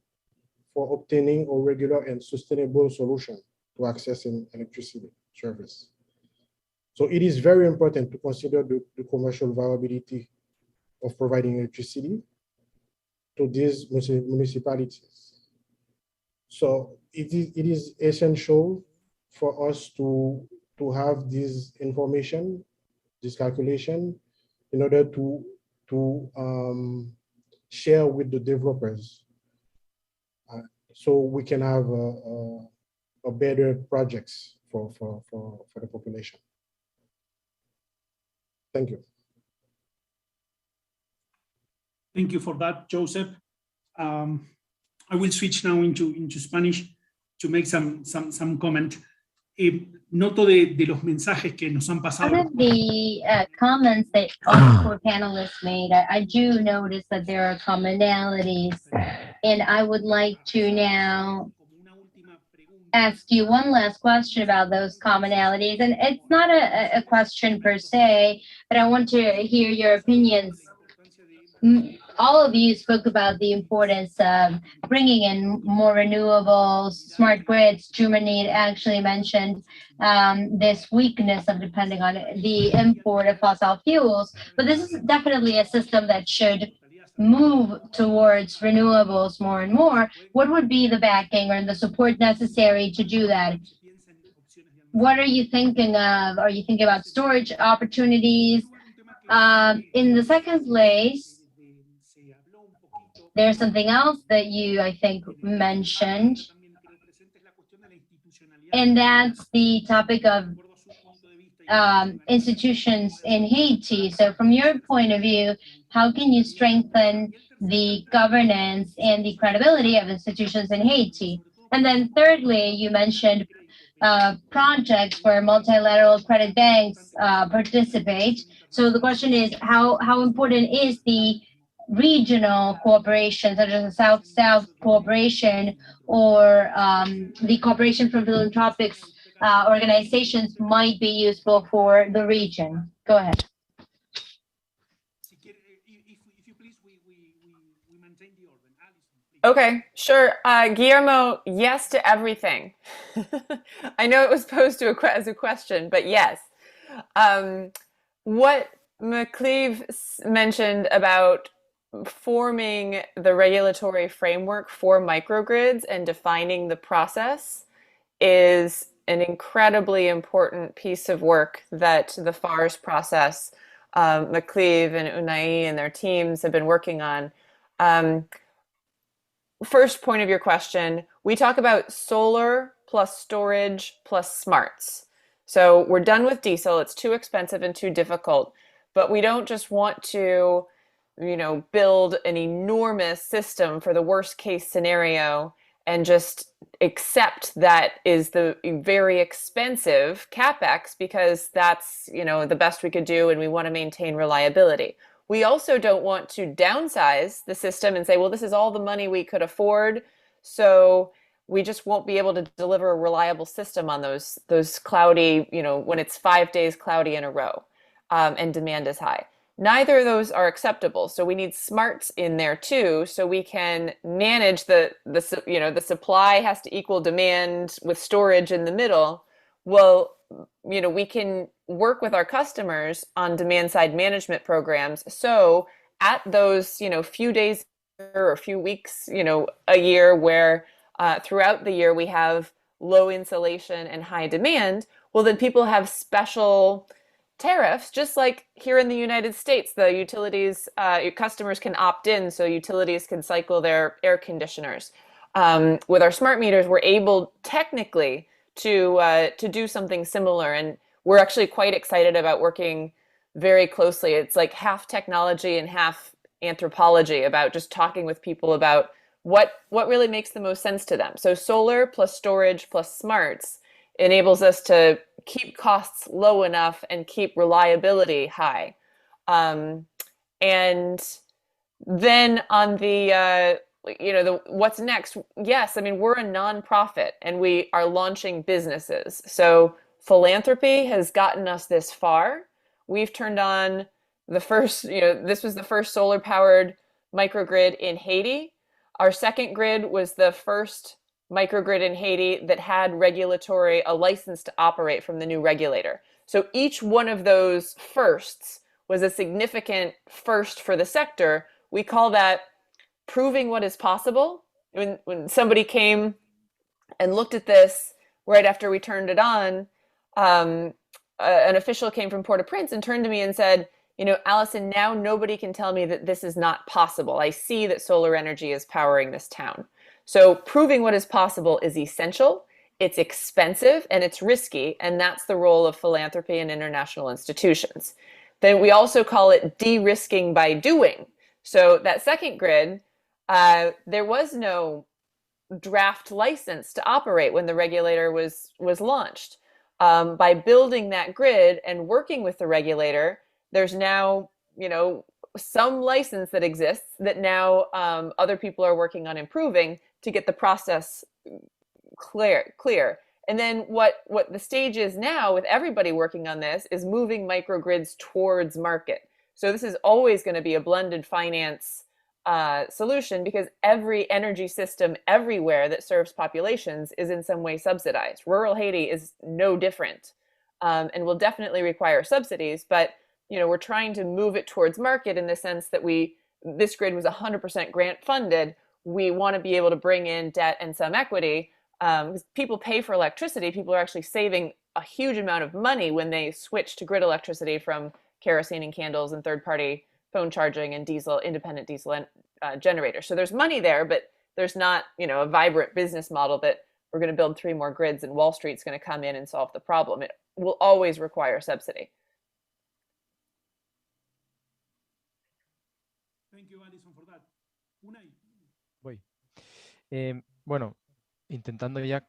for obtaining a regular and sustainable solution to accessing electricity service. So it is very important to consider the commercial viability of providing electricity to these municipalities. So it is essential for us to have this information, this calculation, in order to share with the developers, so we can have a better projects for the population. Thank you. Thank you for that, Joseph. I will switch now into Spanish to make some comment. Noto de los mensajes que nos han pasado. One of the comments that all four panelists made, I do notice that there are commonalities, and I would like to now ask you one last question about those commonalities. And it's not a question per se, but I want to hear your opinions. All of you spoke about the importance of bringing in more renewables, smart grids. Germany actually mentioned this weakness of depending on the import of fossil fuels. But this is definitely a system that should move towards renewables more and more. What would be the backing or the support necessary to do that? What are you thinking of? Are you thinking about storage opportunities? In the second place, there's something else that you, I think, mentioned, and that's the topic of institutions in Haiti. So from your point of view, how can you strengthen the governance and the credibility of institutions in Haiti? And then thirdly, you mentioned projects where multilateral credit banks participate. So the question is, how important is the regional cooperation, such as the South-South cooperation, or the cooperation from philanthropic organizations might be useful for the region? Go ahead. Okay, sure. Guillermo, yes to everything. I know it was posed to as a question, but yes. What McCleve mentioned about forming the regulatory framework for microgrids and defining the process is an incredibly important piece of work that the FARS process, McCleve and Unai and their teams have been working on. First point of your question, we talk about solar plus storage plus smarts. So we're done with diesel. It's too expensive and too difficult, but we don't just want to, build an enormous system for the worst case scenario and just accept that is the very expensive CapEx because that's, the best we could do and we want to maintain reliability. We also don't want to downsize the system and say, well, this is all the money we could afford, so we just won't be able to deliver a reliable system on those cloudy, when it's 5 days cloudy in a row, and demand is high. Neither of those are acceptable. So we need smarts in there too, so we can manage the supply has to equal demand with storage in the middle. Well, we can work with our customers on demand side management programs. So at those, few days or a few weeks, a year where throughout the year we have low insulation and high demand, well, then people have special tariffs, just like here in the United States, the utilities, your customers can opt in so utilities can cycle their air conditioners. With our smart meters, we're able technically to do something similar, and we're actually quite excited about working very closely. It's like half technology and half anthropology, about just talking with people about what really makes the most sense to them. So solar plus storage plus smarts enables us to keep costs low enough and keep reliability high. And then on the what's next? Yes, I mean, we're a nonprofit and we are launching businesses. So philanthropy has gotten us this far. We've turned on the first, this was the first solar powered microgrid in Haiti. Our second grid was the first microgrid in Haiti that had a license to operate from the new regulator. So each one of those firsts was a significant first for the sector. We call that proving what is possible. When somebody came and looked at this right after we turned it on, an official came from Port-au-Prince and turned to me and said, Allison, now nobody can tell me that this is not possible. I see that solar energy is powering this town. So proving what is possible is essential, it's expensive, and it's risky, and that's the role of philanthropy and international institutions. Then we also call it de-risking by doing. So that second grid, there was no draft license to operate when the regulator was launched. By building that grid and working with the regulator, there's now, some license that exists that now other people are working on improving to get the process clear. And then what the stage is now with everybody working on this is moving microgrids towards market. So this is always going to be a blended finance solution, because every energy system everywhere that serves populations is in some way subsidized. Rural Haiti is no different, and will definitely require subsidies, but we're trying to move it towards market in the sense that this grid was 100% grant funded. We want to be able to bring in debt and some equity, because people pay for electricity. People are actually saving a huge amount of money when they switch to grid electricity from kerosene and candles and third-party phone charging and independent diesel generators. So there's money there, but there's not, a vibrant business model that we're going to build 3 more grids and Wall Street's going to come in and solve the problem. It will always require subsidy. Thank you, Alison, for that. Unai. Bueno, intentando ya,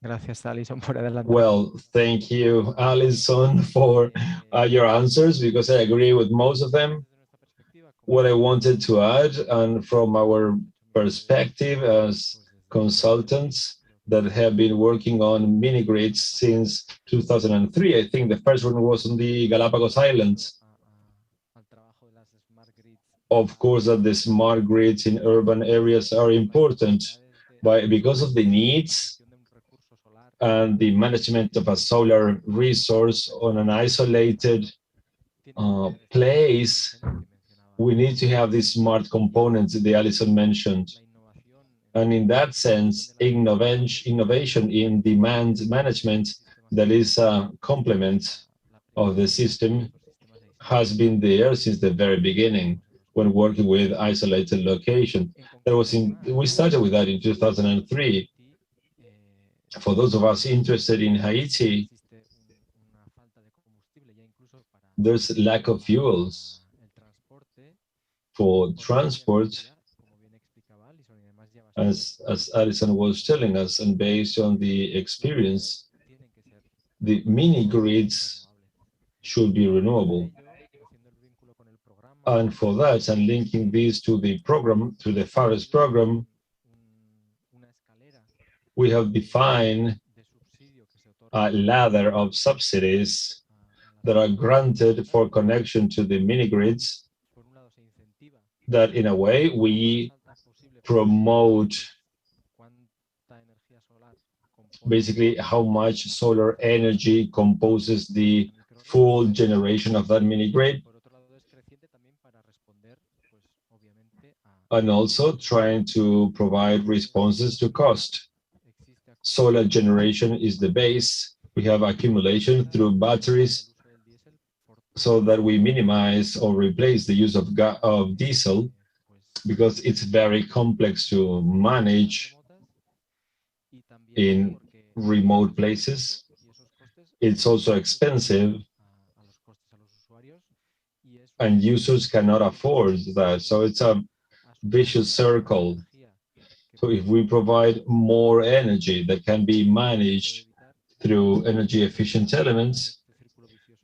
gracias Alison por adelantar. Well, thank you, Alison, for your answers, because I agree with most of them. What I wanted to add, and from our perspective as consultants that have been working on mini grids since 2003, I think the first one was on the Galapagos Islands. Of course, that the smart grids in urban areas are important, because of the needs and the management of a solar resource on an isolated place. We need to have these smart components that Alison mentioned. And in that sense, innovation in demand management that is a complement of the system has been there since the very beginning when working with isolated location. We started with that in 2003. For those of us interested in Haiti, there's lack of fuels for transport, as Alison was telling us, and based on the experience, the mini grids should be renewable. And for that, and linking this to the program, to the forest program, we have defined a ladder of subsidies that are granted for connection to the mini grids, that in a way we promote basically how much solar energy composes the full generation of that mini grid, and also trying to provide responses to cost. Solar generation is the base. We have accumulation through batteries so that we minimize or replace the use of diesel, because it's very complex to manage in remote places. It's also expensive, and users cannot afford that. So it's a vicious circle. So if we provide more energy that can be managed through energy efficient elements,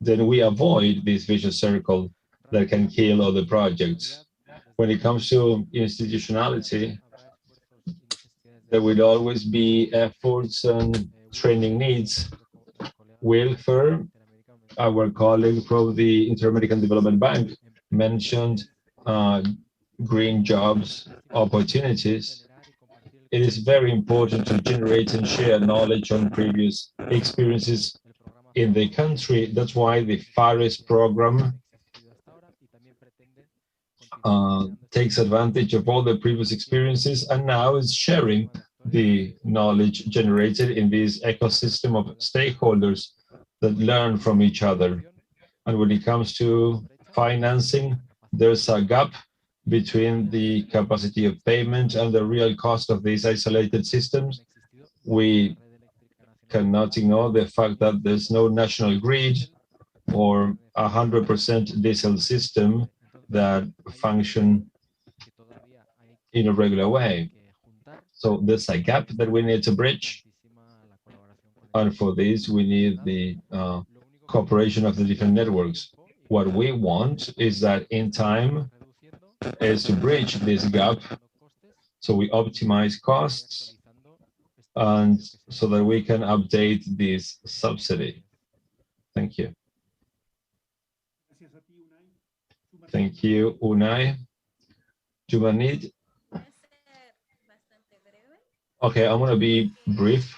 then we avoid this vicious circle that can kill other projects. When it comes to institutionality, there will always be efforts and training needs. Wilfer, our colleague from the Inter-American Development Bank, mentioned green jobs opportunities. It is very important to generate and share knowledge on previous experiences in the country. That's why the forest program takes advantage of all the previous experiences, and now is sharing the knowledge generated in this ecosystem of stakeholders that learn from each other. And when it comes to financing, there's a gap between the capacity of payment and the real cost of these isolated systems. We cannot ignore the fact that there's no national grid or 100% diesel system that function in a regular way. So there's a gap that we need to bridge. And for this, we need the cooperation of the different networks. What we want is that in time is to bridge this gap, so we optimize costs and so that we can update this subsidy. Thank you. Thank you, Unai. Jumanid? Okay, I'm going to be brief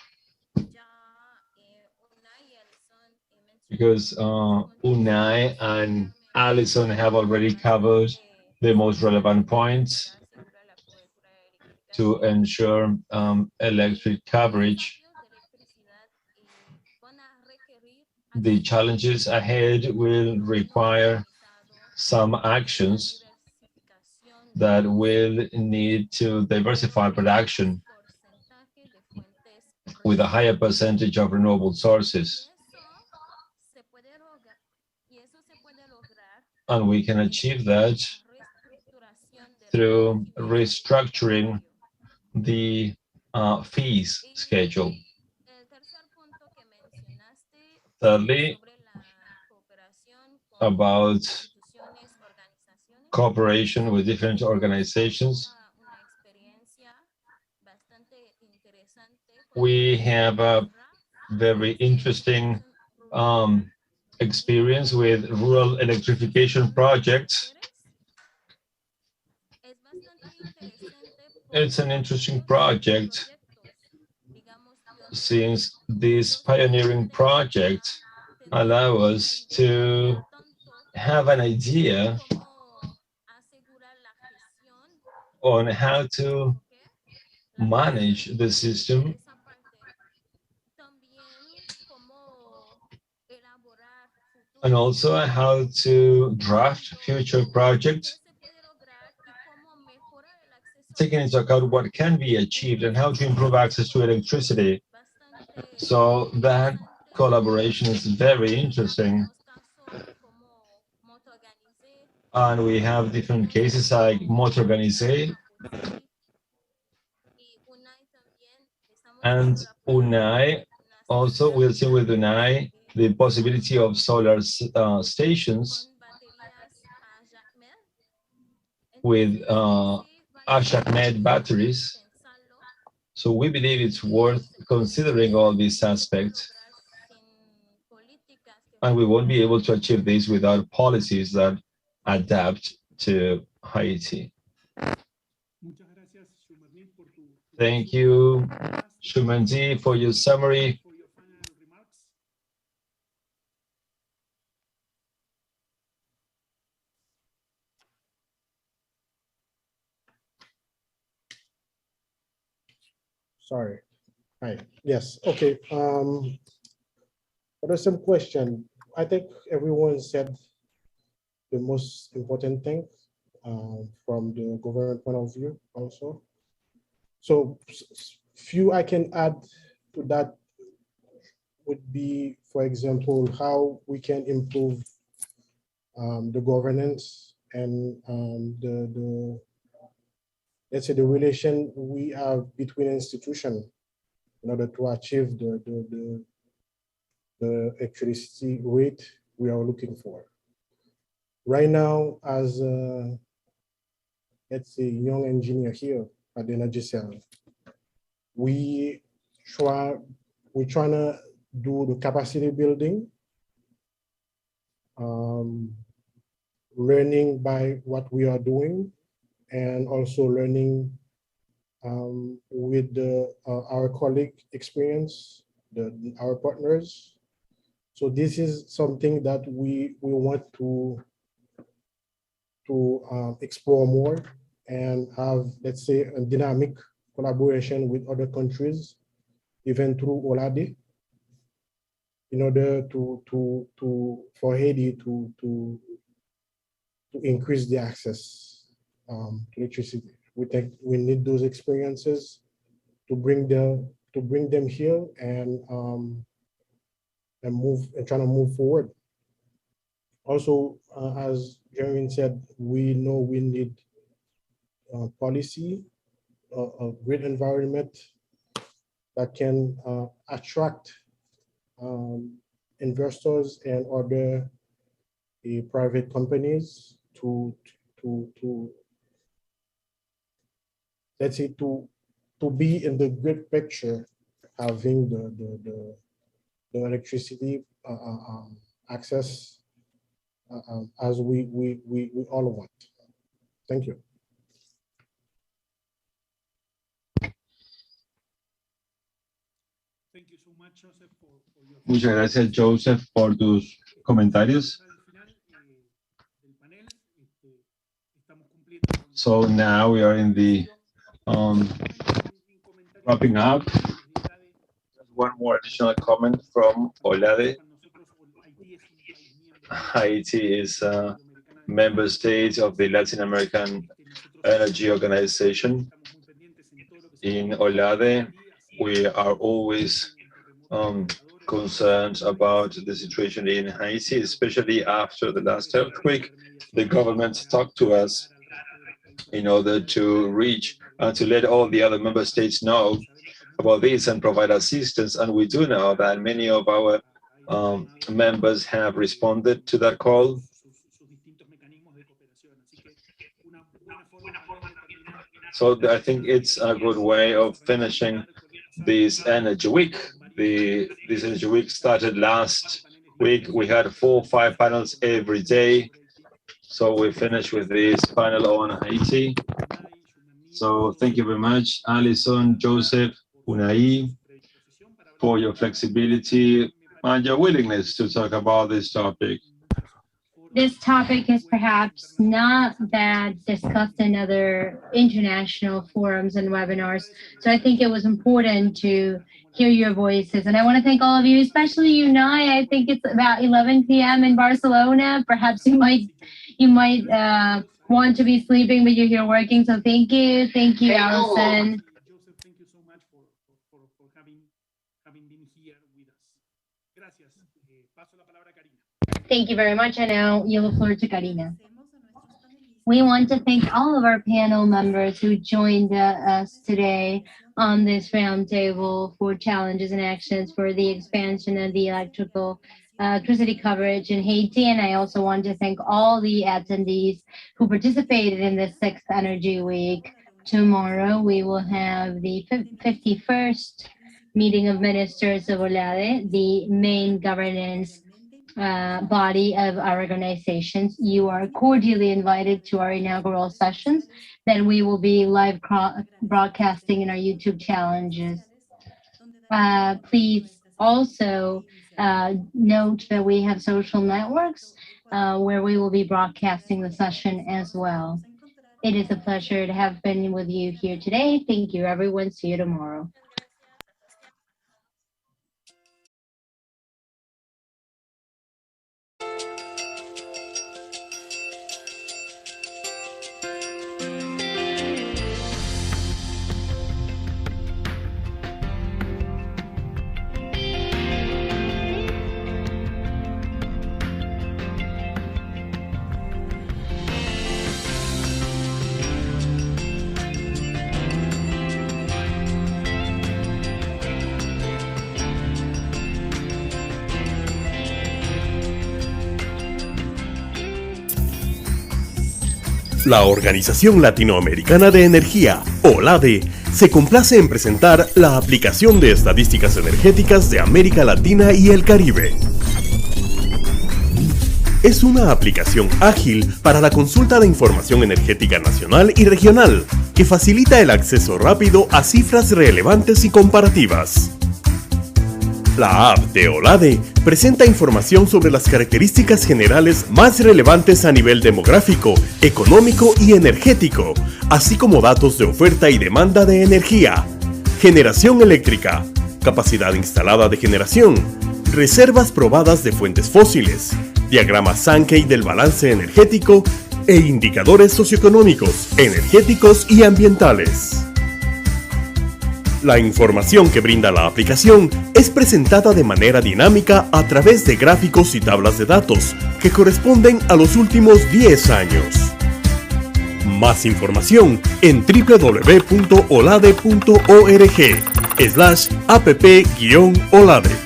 because Unai and Alison have already covered the most relevant points to ensure electric coverage. The challenges ahead will require some actions that will need to diversify production with a higher percentage of renewable sources. And we can achieve that through restructuring the fees schedule. Thirdly, about cooperation with different organizations. We have a very interesting experience with rural electrification projects. It's an interesting project since this pioneering project allow us to have an idea on how to manage the system, and also how to draft future projects, taking into account what can be achieved and how to improve access to electricity. So that collaboration is very interesting. And we have different cases like Moto Organizé and UNAI. Also, we'll see with UNAI the possibility of solar stations with Ashakmed batteries. So we believe it's worth considering all these aspects. And we won't be able to achieve this without policies that adapt to Haiti. Thank you, Shumanji, for your summary. Sorry. Hi. Yes. Okay. There's some question. I think everyone said the most important thing from the government point of view also. So few I can add to that would be, for example, how we can improve the governance and the let's say the relation we have between institutions in order to achieve the electricity rate we are looking for. Right now, as let's say young engineer here at the Energy Cell, we're trying to do the capacity building, learning by what we are doing, and also learning with our colleague experience, our partners. So this is something that we want to explore more and have, let's say, a dynamic collaboration with other countries, even through OLADE, in order for Haiti to increase the access to electricity. We think we need those experiences to bring them here and trying to move forward. Also, as Jeremy said, we know we need policy, a great environment that can attract investors and other private companies to let's say to be in the good picture, having the electricity access as we all want. Thank you. Thank you so much, Joseph, for your... Muchas gracias, Joseph, por tus comentarios. So now we are in the wrapping up. One more additional comment from Olade. Haiti is a member state of the Latin American Energy Organization. In Olade, we are always concerned about the situation in Haiti, especially after the last earthquake. The government talked to us in order to reach and to let all the other member states know about this and provide assistance. And we do know that many of our members have responded to that call. So I think it's a good way of finishing this Energy Week. This Energy Week started last week. We had 4 or 5 panels every day. So we finished with this panel on Haiti. So thank you very much, Alison, Joseph, Unai, for your flexibility and your willingness to talk about this topic. this topic is perhaps not that discussed in other international forums and webinars. So I think it was important to hear your voices. And I want to thank all of you, especially you, Nai. I think it's about 11 p.m. in Barcelona. Perhaps you might want to be sleeping, but you're here working. So thank you. Thank you, Allison. Joseph, thank you so much for having been here with us. Gracias. Paso la palabra a Karina. Thank you very much. I now yield the floor to Karina. We want to thank all of our panel members who joined us today on this roundtable for challenges and actions for the expansion of the electricity coverage in Haiti. And I also want to thank all the attendees who participated in the 6th Energy Week. Tomorrow, we will have the 51st meeting of ministers of OLADE, the main governance body of our organizations. You are cordially invited to our inaugural sessions. Then we will be live broadcasting in our YouTube challenges. Please also note that we have social networks where we will be broadcasting the session as well. It is a pleasure to have been with you here today. Thank you, everyone. See you tomorrow. La Organización Latinoamericana de Energía, OLADE, se complace en presentar la aplicación de estadísticas energéticas de América Latina y el Caribe. Es una aplicación ágil para la consulta de información energética nacional y regional, que facilita el acceso rápido a cifras relevantes y comparativas. La app de OLADE presenta información sobre las características generales más relevantes a nivel demográfico, económico y energético, así como datos de oferta y demanda de energía, generación eléctrica, capacidad instalada de generación, reservas probadas de fuentes fósiles, diagrama Sankey del balance energético e indicadores socioeconómicos, energéticos y ambientales. La información que brinda la aplicación es presentada de manera dinámica a través de gráficos y tablas de datos que corresponden a los últimos 10 años. Más información en www.olade.org/app-olade.